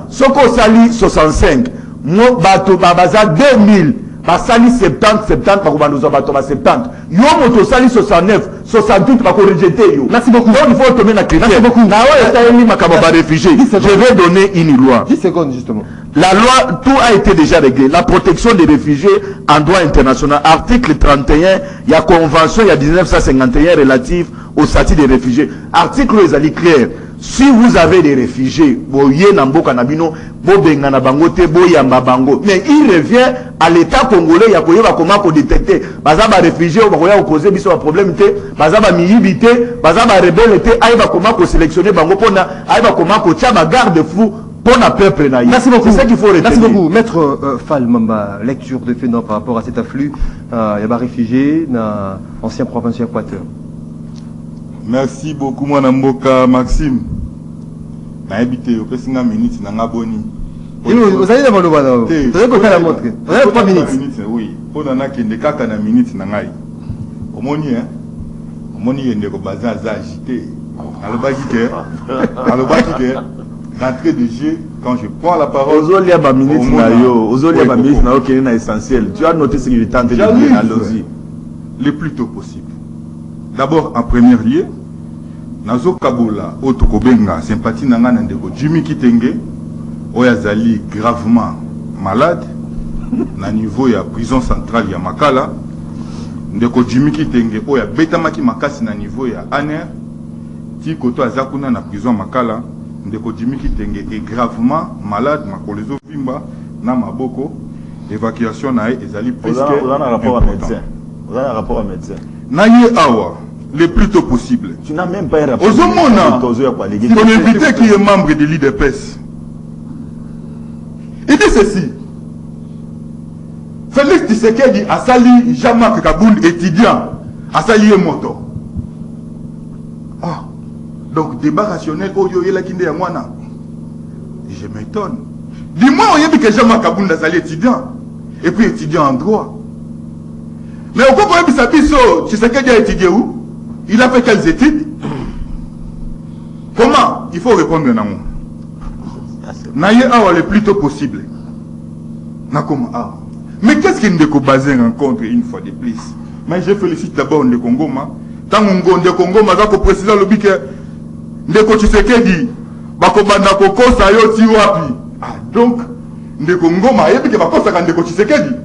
ce qu'on sali 65, moi bato babaza 2000, basali 70 par nous 70. Yo moto sali 69, 68 par rejeter yo. Merci beaucoup. Il faut tomber na critères. Merci beaucoup. Na réfugié. Je vais donner une loi. 10 secondes justement. La loi, tout a été déjà réglé. La protection des réfugiés en droit international. Article 31, il y a convention, il y a 1951 relative au statut des réfugiés. Article, ils allaient clair. si vous avez des réfugiés, boye na mboka na bino, bobenga na bango te, boyamba bango. Mais il revient à l'état congolais, ya koyeba comment ko détecter. Baza ba réfugiés, ba koya causer biso ba problème te, baza ba miyibi te, baza ba rebelle te, ayeba comment ko sélectionner bango pona, ayeba comment ko tia ba garde-fou pour le peuple naïf. Merci beaucoup. C'est ça qu'il faut retenir. Merci beaucoup. Maître Fall Mamba, lecture de fait par rapport à cet afflux, il y a des réfugiés dans l'ancien province Équateur. Merci beaucoup, mon Mboka Maxime. Na habité au Pessinga minutes na ngaboni. Vous allez dans le ballon. Vous allez côté la montre. Vous avez 3 minutes. Oui. Pour nana kende kaka na minutes na ngai. Omoni hein. Omoni yende ko bazin za agité. Alobaki ke. D'entrée de jeu, quand je prends la parole. Ozolia ba minutes na yo, ozolia ba minutes na yo qui est essentiel. Tu as noté ce que je tente de dire, allons-y. Le plus tôt possible. D'abord, en premier lieu, Nazo Kabola, Otokobenga, sympathie nanga ndeko Jimmy Kitenge, Oyazali gravement malade, na niveau ya prison centrale ya Makala, ndeko Jimmy Kitenge, Oya Betamaki Makasi na niveau ya Aner, Tikoto Azakuna na prison Makala, ndeko Jimmy Kitenge est gravement malade, Makolezo Vimba, na Maboko, évacuation na ezali presque. Vous avez un rapport à médecin. Vous avez un rapport à médecin. Naye Awa, le plus tôt possible. Tu n'as même pas un rapport. Ozomona, ton invité qui est membre de l'IDPS, il dit ceci. Félix Tshisekedi a sali Jean-Marc Kabound étudiant, a sali moto. Ah, donc débat rationnel, Oyo Yela Kinde Yamwana. Je m'étonne. Dis-moi, on y a dit que Jean-Marc Kabound a sali étudiant, et puis étudiant en droit. Mais au Congo, Tshisekedi a étudié où? Il a fait quelles études? Comment? Il faut répondre à moi. Naye awa le plus tôt possible. Nakoma awa. Mais qu'est-ce qu'une Ndeko Bazin rencontre une fois de plus? Mais je félicite d'abord Ndeko Ngoma. Tant Ndeko Ngoma va préciser le bique Ndeko Tshisekedi bako banda kokosa yo ti wapi. Ah donc Ndeko Ngoma yebi ke bakosa ka Ndeko Tshisekedi.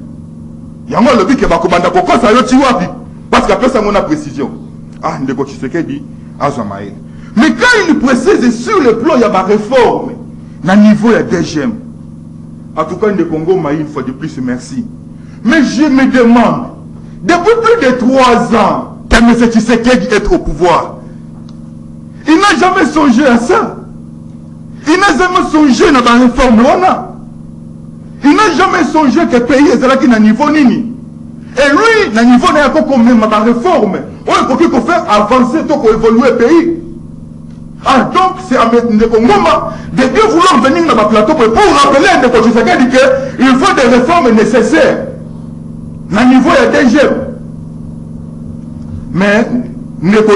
Yango le bique bako banda kokosa yo ti wapi. Parce qu'après ça on a précision. Ah Ndeko Tshisekedi azamaï. Mais quand il précise sur le plan il y a ma réforme. Na niveau ya DGM. En tout cas, le Congo m'a une fois de plus, merci. Mais je me demande, depuis plus de 3 ans, qu'M. Tshisekedi est au pouvoir, il n'a jamais songé à ça. Il n'a jamais songé à la réforme. Il n'a jamais songé que le pays est là qui n'a niveau nini. Et lui, na niveau n'a pas comme même la réforme. On peut faire avancer, pour évoluer le pays. Ah, donc c'est à Ndeko Ngoma de bien vouloir venir dans ma plateau pour rappeler à Ndeko Tshisekedi qu'il faut des réformes nécessaires. Na niveau ya DGM. Mais Ndeko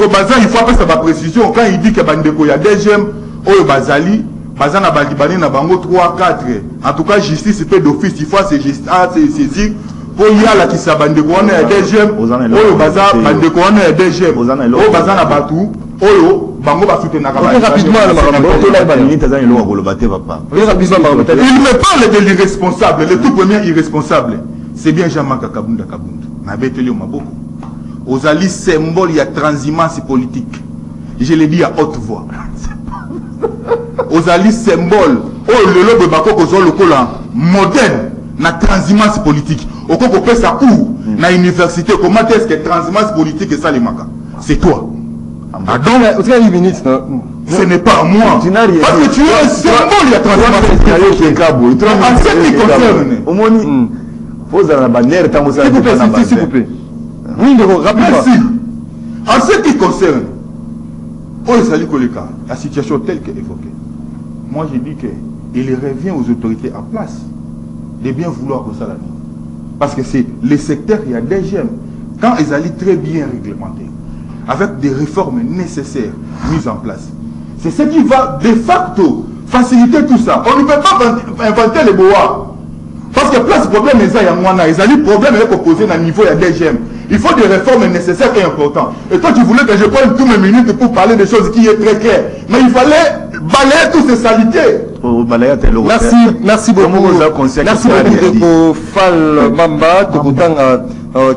Bazin, il faut appeler ça ma précision quand il dit que Ndeko ya DGM, Oyo Bazali, Bazan a Balibani na bango 3, 4. En tout cas, justice peut d'office, il faut saisir pour y aller qui s'abandonne à DGM. Oyo Bazan, Bandeko à DGM. Oyo Bazan a Batou. Oyo bango ba soutenir rapidement il me parle de l'irresponsable, le tout premier irresponsable c'est bien Jean-Marc Kabound na beteli maboko ozali symbole ya transhumance politique, je le dis à haute voix. Ozali symbole oh le lobe bakoko zo lokola modèle na transhumance politique okoko pesa ou na université comment est-ce que transhumance politique et ça les maka c'est toi. Ah donc, ce n'est pas à moi. Tu n'as rien. Parce que tu es un symbole, il y a en ce qui concerne. S'il vous plaît. Oui, merci. En ce qui concerne, la situation telle qu'évoquée, moi je dis qu'il revient aux autorités en place de bien vouloir que ça la vie. Parce que c'est le secteur, il y a des gemmes. Quand ils allaient très bien réglementer, avec des réformes nécessaires mises en place. C'est ce qui va de facto faciliter tout ça. On ne peut pas inventer les bois. Parce que place problème est à moi, ils ont problème avec opposé à niveau de DGM. Il faut des réformes nécessaires et importantes. Et toi tu voulais que je prenne toutes mes minutes pour parler des choses qui est très claires. Mais il fallait balayer toutes ces salités. Merci beaucoup. Merci beaucoup Fall Mamba.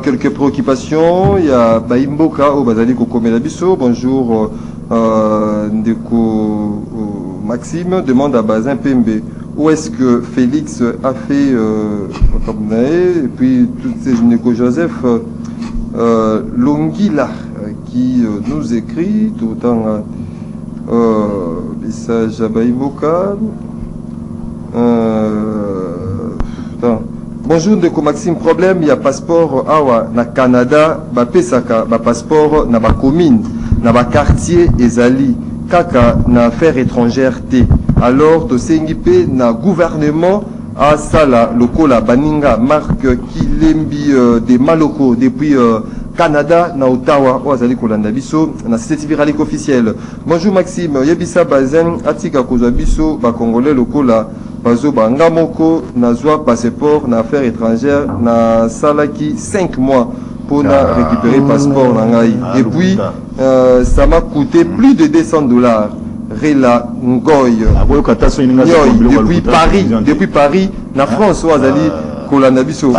Quelques préoccupations. Il y a Baimboka au Bazali Kokomelabiso. Bonjour Ndeko Maxime demande à Bazin Pembe où est-ce que Félix a fait et puis toutes ces Ndeko Joseph Longila qui nous écrit tout autant message à Baïmoka. Bonjour Ndeko Maxime, problème, il y a passeport awa na Canada, ba pesaka ba passeport na ba commune, na ba quartier ezali kaka na affaires étrangères té. Alors to sengipe na gouvernement à sala lokola baninga Marc Kilembi de Maloko depuis Canada na Ottawa oazali kolanda biso na site viralique officiel. Bonjour Maxime, yebisa bazen atika kozwa biso ba congolais lokola bazo banga moko nazwa passeport na affaires étrangères na salaki 5 mois pour récupérer passeport na ngai. Et puis ça m'a coûté plus de $200. Rela Ngoy depuis Paris na France oazali kolanda biso.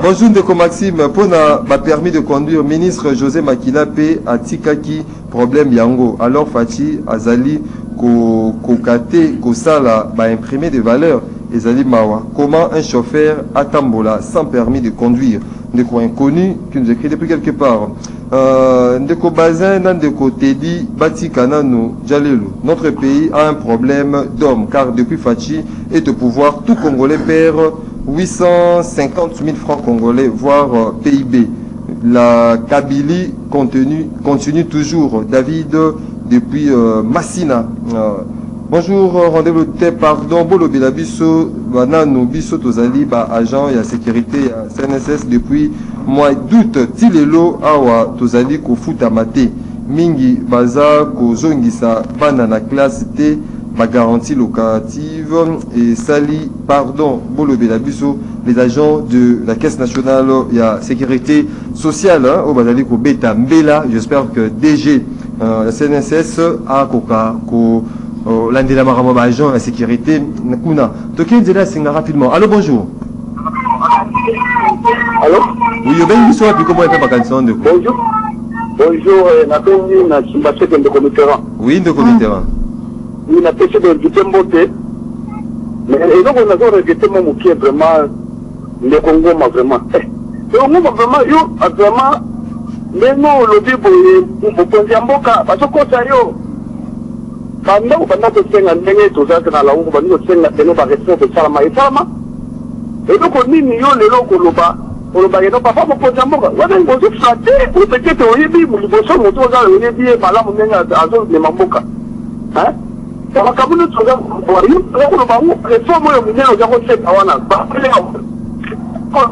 Bonjour Ndeko Maxime, pour na permis de conduire ministre José Makila pe atikaki problème yango. Alors Fati azali kokate kosala ba imprimer des valeurs ezali mawa. Comment un chauffeur atambola sans permis de conduire? Ndeko inconnu qui nous écrit depuis quelque part. Ndeko Bazin, Ndeko Teddy, Bati Kanano, Jalelo. Notre pays a un problème d'hommes car depuis Fachi est au pouvoir, tout Congolais perd 850 000 francs congolais, voire PIB. La Kabylie continue toujours. David depuis Massina. Bonjour, rendez-vous pardon, Bolo Bilabiso, Banano, Biso Tozali, agent et à sécurité à CNSS depuis mois d'août, Tilelo, Awa, Tozali, Kofuta Mate, Mingi, Baza, Kozongisa, Banana classe T, ma garantie locative et Sali, pardon, Bolo Bilabiso, les agents de la Caisse nationale et à sécurité sociale, au Bazali, Beta Mbela, j'espère que DG, la CNSS, a Koka, l'andela maramo agent la sécurité nakuna toki nzela singa rapidement. Allô, bonjour. Allô, oui, yo ben biso api comment faire vacances de bonjour. Bonjour, na bengi na Simbase de Comiterran. oui de Comiterran. Oui, na pêché de Dutembote. Mais et donc on a regretté mon qui est vraiment le Congo m'a vraiment. Et on m'a vraiment yo vraiment mais non le bibo pour Pondiamboka parce que ça yo pendant que c'est un ndenge tozaka na la ungu bani ko senga teno ba respect de salama et salama. Et donc on ni yo le loko loba yeno papa mo Pondiamboka wana ngozo flatter ou peut-être oyebi mu liboso moto za oyebi bala mo ngenga azo ne mamboka. Hein? Ça ka bunu toza ko loba mo réforme yo munene oza ko seka wana ba.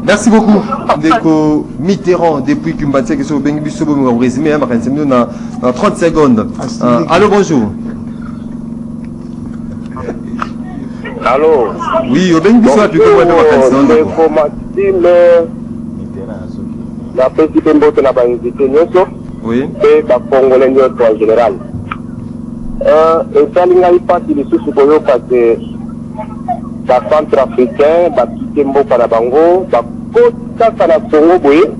Merci beaucoup Ndeko Mitterrand depuis Kumbatia que so bengi biso bo résumé ma kansemino na 30 secondes. Allô, bonjour. Allô. Oui, au bengi biso api comment faire vacances Ndeko Maxime la petite mbote na ba invité nyoso. oui Et ba congolais nyoso en général. Et ça linga ipati lisusu boyo parce ba centrafricain ba kitembo na bango ba kota na Congo boye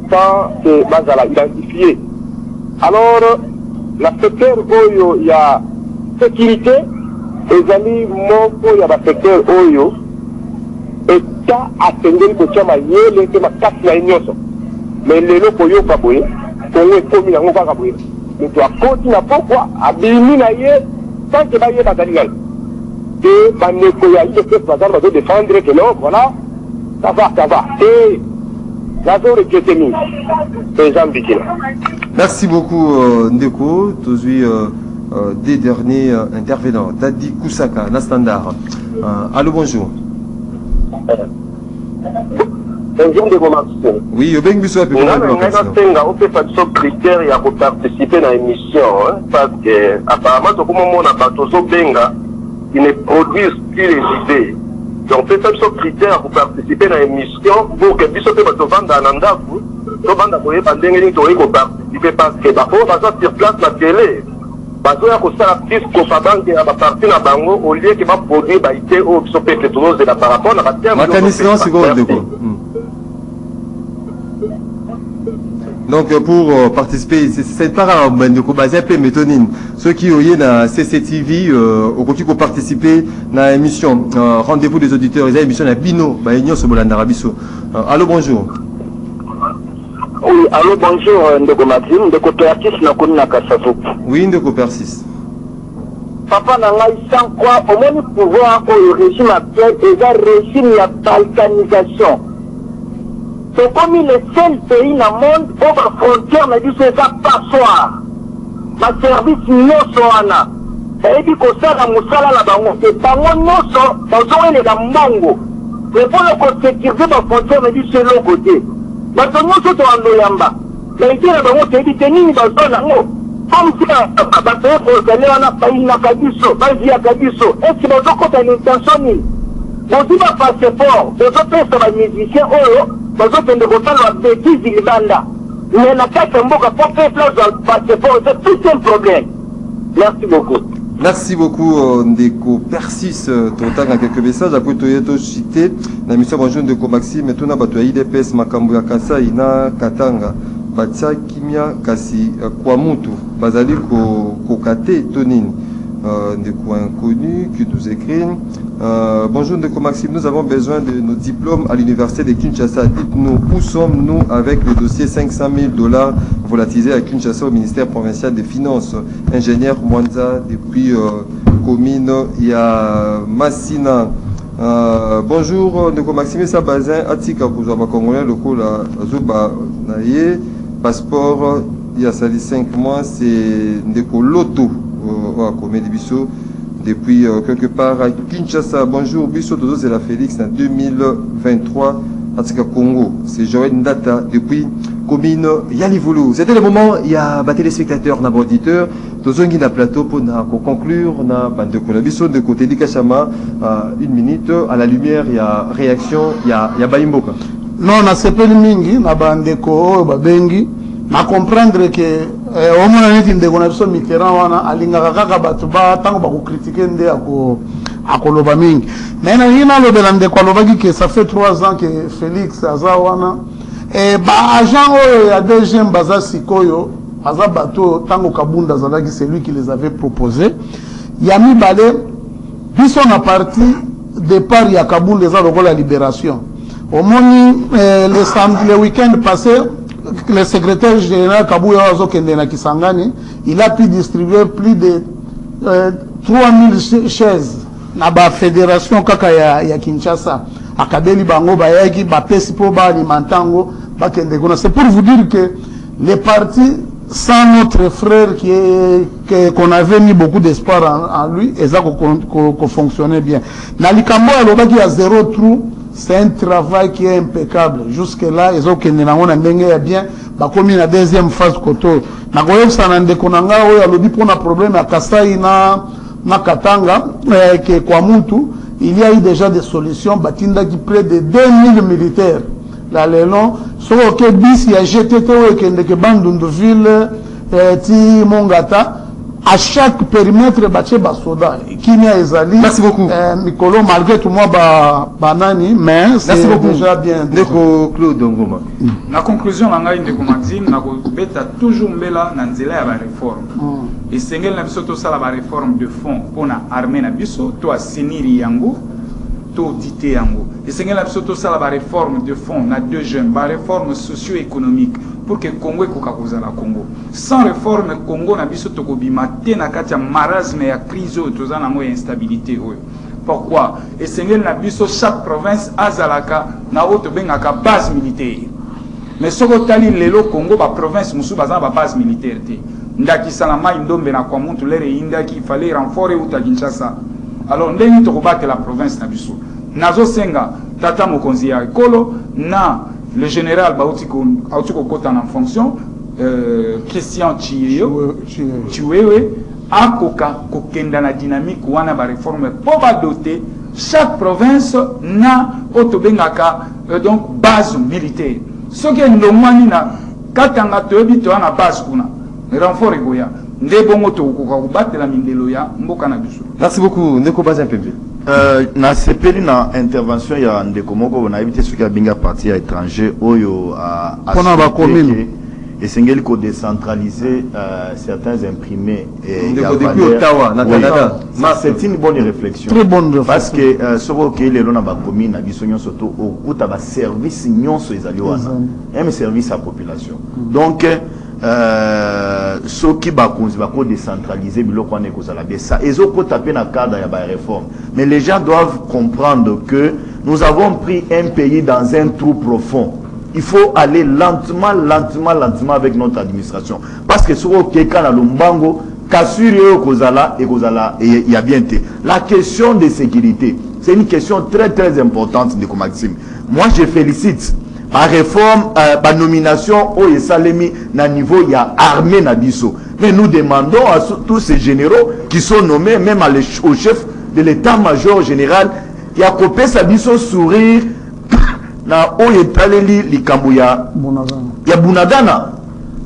sans que bazala identifié. Alors la secteur oyo ya sécurité ezali moko ya ba secteur oyo eta atengeli ko chama yele ke makasi na nyoso mais lelo koyo ka boye Congo ekomi yango kaka boye mutu akoti na pokwa abimi na ye tant que ba ye bazali ngai et bandeko ya IDPS bazali bazo défendre que non voilà ça va et nazo regrette mingi eza mbikila. merci beaucoup Ndeko tozui des derniers intervenants Dadi Kusaka na standard. Allô, bonjour. Bonjour Ndeko Maxime. Oui, yo bengi biso api comment faire vacances. Tenga on peut pas de critères ya pour participer dans l'émission hein, parce que apparemment tout comment on a bateau so benga qui ne produisent plus les idées. Donc on peut faire ce critère pour participer dans l'émission pour que biso peut bateau vendre en andaku to vendre pour bandenge ni to ko participer parce que ba on va sur place la télé. Bazo ya ko sala plus ko fabange ya ba parti na bango au lieu que ba produire ba ité au biso peut que tout de la par rapport na ba terme. Makanisi non seconde Ndeko. Donc pour participer, c'est pas grave, mais nous basé un peu métonine. Ceux qui ont eu na CCTV, au côté pour participer na émission rendez-vous des auditeurs, ils ont émission na Bino, bah union sur Bolanda Rabiso. Allô, bonjour. Oui, allô, bonjour, Ndeko Maxime, Ndeko Persis na koni na Kassavu. Oui, Ndeko Persis. Papa n'a pas sans quoi, au moins pouvoir au régime actuel, et un régime de balkanisation. C'est comme le seul pays dans le monde où la frontière me dit c'est ça passoire. Ma service non soana. Et puis que ça la musala la bango. C'est pas moi non so, dans les gambango. Mais pour le sécuriser la frontière me dit c'est l'autre côté. Maintenant nous sommes en Loyamba. Mais ici la bango c'est dit tenir dans zone ango. Comme si la pays pour aller on a pas une kabiso, pas via kabiso. Est-ce que nous avons une intention ni? Vous dites pas passeport, vous avez fait un musicien oh. Parce que nous avons des bêtises de l'Ibanda. Mais la carte en boca pour faire passeport, c'est tout un problème. Merci beaucoup. Merci beaucoup, Ndeko Persis. Tu as quelques messages. Après, tu as cité la mission bonjour Ndeko Maxime. Mais tu as battu IDPS Makambu ya Kasa ina Katanga. Batia Kimia Kasi Kwamutu. Bazali Kokate Tonine. Ndeko inconnu qui nous écrit. Bonjour Ndeko Maxime, nous avons besoin de nos diplômes à l'université de Kinshasa. Dites-nous où sommes-nous avec le dossier 500 000 $ volatilisé à Kinshasa au ministère provincial des Finances. Ingénieur Mwanza depuis commune, il y a Massina. Bonjour Ndeko Maxime, Sabazin, Atika Kouzaba Congolais, le coup là, Zoba Naye, passeport, il y a sali 5 mois, c'est Ndeko Loto, à Comédie Bissot. Depuis quelque part à Kinshasa. Bonjour, Bissot Dozo, c'est la Félix en 2023 à Tika Congo. C'est Joël Ndata depuis commune Yalivolo. C'était le moment, il y a des téléspectateurs, des auditeurs, Dozo Ngina Plateau pour conclure, na bande de Bissot de côté d'Ikachama, 1 minute, à la lumière, il y a réaction, il y a Baimboka. Non, na sepeli mingi, na bande ko, babengi, na comprendre que au moins neti ndeko na biso Mitterrand wana alingaka kaka bato ba tango ba ko critiquer nde akoloba mingi mais na hina lobela ndeko alobaki que ça fait 3 ans que Félix aza wana et ba agent oyo ya deuxième baza sikoyo aza bato tango Kabunda zalaki c'est lui qui les avait proposé ya mibale biso na parti départ ya Kabunda za lokola libération au moins le week-end passé le secrétaire général Kabouya Azokende na Kisangani, il a pu distribuer plus de 3000 chaises na ba fédération kaka ya Kinshasa. Akabeli bango bayaki ba pesipo ba alimentango ba kende kona. C'est pour vous dire que les partis sans notre frère qu'on avait mis beaucoup d'espoir en lui, et ça qu'on fonctionnait bien. Na likambo alobaki ya zéro trou. C'est un travail qui est impeccable. Jusque-là, ils ont qu'une bien. Comme la deuxième phase koto. Na goyo sanande konanga oyo alobi pona problème à Kasai na Katanga que kwa mutu, il y a eu déjà des solutions. Batinda qui près de 2000 militaires. Là les longs, so que bis ya GTT ou que Bandunduville ti Mongata. À chaque périmètre, bache basoda. Kimia ezali. Merci beaucoup. Mikolo, malgré tout moi, banani, mais c'est déjà bien. Ndeko Claude Ngoma. La conclusion, Ndeko Maxime, beta toujours mbela na nzela ya ba réforme. Et sengel na biso to sala ba réforme de fond pour na armée na biso to asiniri yango to dité yango. Et sengel na biso to sala ba réforme de fond na deux jeunes, ba réforme socio-économique. Pour que Congo ait la Congo. Sans réforme, Congo n'a biso toko bimate na katia marasme ya crise ou tozana mo instabilité. Pourquoi? Et c'est na biso chaque province azalaka na auto bengaka base militaire. Mais soko tali lelo Congo ba province musu bazana ba base militaire te. Ndaki salama indombe na kwa muntu lere indaki il fallait renforcer uta Kinshasa. Alors ndeni toko battre la province na biso. Nazo senga tata mokonzi ya ekolo na le général Bautiko Kota en fonction, Christian Chiwewe, a kokenda na dynamique wana ba réforme pour ba doter chaque province na otobengaka donc base militaire. Ce qui est normani na katanga toyebi to na base kuna renfort egoya ndebongo to ko battre la mindelo ya mboka na biso. Merci beaucoup Ndeko Bazin Pembe. na sepeli na intervention ya ndeko moko na éviter ce qui a binga parti à étranger oyo a Pendant la commune et sengeli ko décentraliser certains imprimés et depuis Ottawa na Canada. C'est une bonne réflexion. Très bonne réflexion. Parce que soko ke lelo na ba commune na biso nyonso to okuta ba service nyonso ezali wana. Un service à population. Donc ceux qui vont décentraliser biloko wana ekozala bien ça ezoko taper na cadre ya ba réforme, mais les gens doivent comprendre que nous avons pris un pays dans un trou profond. Il faut aller lentement avec notre administration, parce que soko keka na lombango kasuri ekozala et y a bien été. La question de sécurité, c'est une question très importante de Maxime. Moi je félicite par réforme, par nomination au Salemi na niveau il y a armée na biso. Mais nous demandons à tous ces généraux qui sont nommés, même au chef de l'état-major général, il y a copé sa biso sourire na o yetaleli likambo ya bunagana.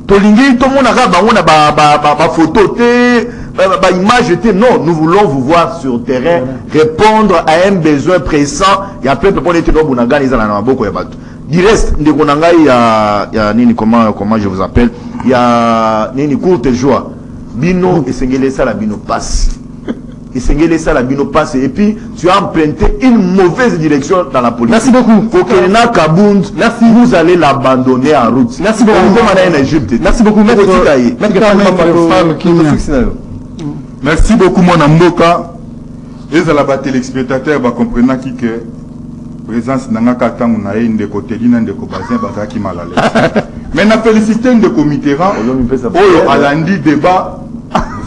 Tolingi tout monde a bango na ba photo te ba image te, non, nous voulons vous voir sur terrain répondre à un besoin pressant. Il y a peuple pour être dans bunagana ils en ont beaucoup ya bato. Du reste, il y a nini, comment je vous appelle, il y a nini courte joie. Bino et sengele ça la bino passe. Et sengele ça la bino passe. Et puis tu as emprunté une mauvaise direction dans la politique. Merci beaucoup. Kokelena Kabound, merci. Vous allez l'abandonner en route. Merci beaucoup. Merci beaucoup. Merci beaucoup mon amboka. Les alaba téléspectateurs va comprendre qui que présence nanga katangu na ye ndeko telina ndeko bazin bazaki malale. Mais na félicité ndeko Mitterrand oyo alandi débat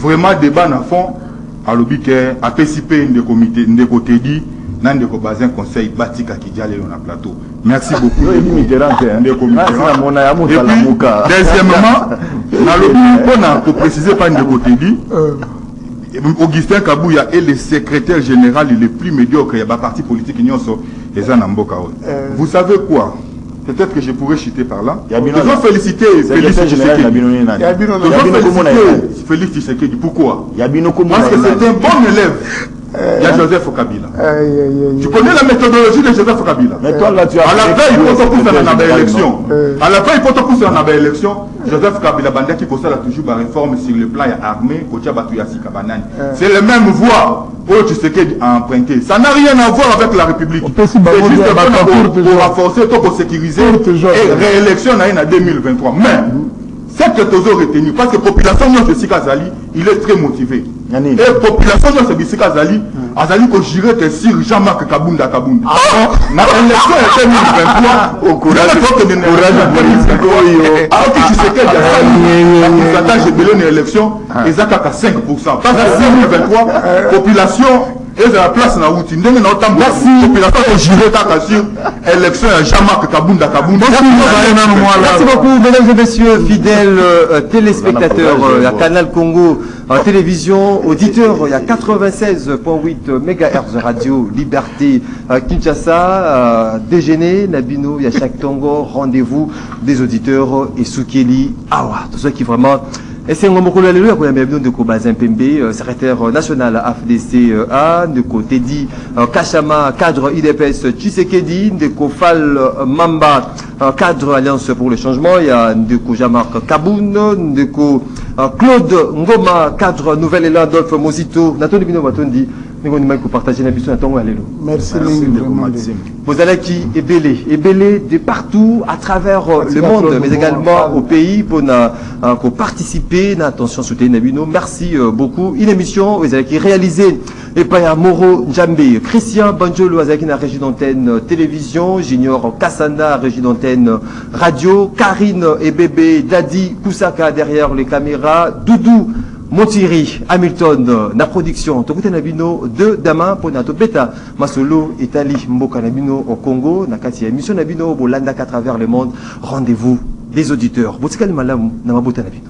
vraiment débat na fond alobi ke apesipe ndeko ndeko tedi na ndeko bazin conseil batika kijale na plateau. Merci beaucoup ndeko Mitterrand. Deuxièmement nalobi pona pour préciser pas ndeko tedi Augustin Kabouya est le secrétaire général le plus médiocre de la parti politique Vous savez quoi? Peut-être que je pourrais chuter par là. Je veux féliciter Félix Tshisekedi. Pourquoi? Parce que c'est un bon élève. Il y a Joseph Kabila. Tu connais la méthodologie de Joseph Kabila? À la veille, il faut pousser dans l'élection. À la veille, il faut pousser dans l'élection. Joseph Kabila Banda qui constate toujours la réforme sur le plan armé. C'est le même voie où tu sais qu'il a emprunté. Ça n'a rien à voir avec la République. C'est juste pour renforcer, pour sécuriser et réélection en 2023. Mais c'est que tu as retenu parce que la population de Sikazali, il est très motivé. Et la population de Sikazali, Azali ko jure te sur Jean-Marc Kabunda. Na élection en 2023, au courage alors que tu sais qu'il y a un pourcentage de l'élection, ils ont qu'à 5%. Parce que 2023, population et la place na outi ndenge na otambo population ko jure ta sur élection à Jean-Marc Kabunda. Merci beaucoup mesdames et messieurs fidèles téléspectateurs à Canal Congo télévision, auditeurs il y a 96.8 MHz radio Liberté Kinshasa déjeuner Nabino il y a chaque Tongo rendez-vous des auditeurs et Soukeli Awa tout ceux qui vraiment et c'est un moment qu'on a lu qu'on a bien de Kobazin Pembe secrétaire national AFDCA de côté dit Kachama cadre IDPS Tshisekedi de Kofal Mamba cadre Alliance pour le changement il y a de Jean-Marc Kaboun de Claude Ngoma cadre Nouvel Élan Adolphe Mozito Nathalie Bino Matondi partager la mission à ton allélo. Merci Maxime. Vous allez qui est belé de partout à travers le monde, mais également au pays pour participer. Attention, soutenir Nabino. Merci beaucoup. Une émission, vous allez qui réalisée et par Moro Njambe, Christian Banjolo, avec la régie d'antenne télévision, Junior Kassanda, régie d'antenne radio, Karine et bébé Dadi Kusaka derrière les caméras, Doudou. Montiri, Hamilton, na production, Tokoute Nabino, de Dama, Ponato Beta, Masolo, Italie, Mboka Nabino au Congo, Nakati, émission Nabino, Bolanda à travers le monde, rendez-vous des auditeurs. Botikali Malam, Namabota Nabino.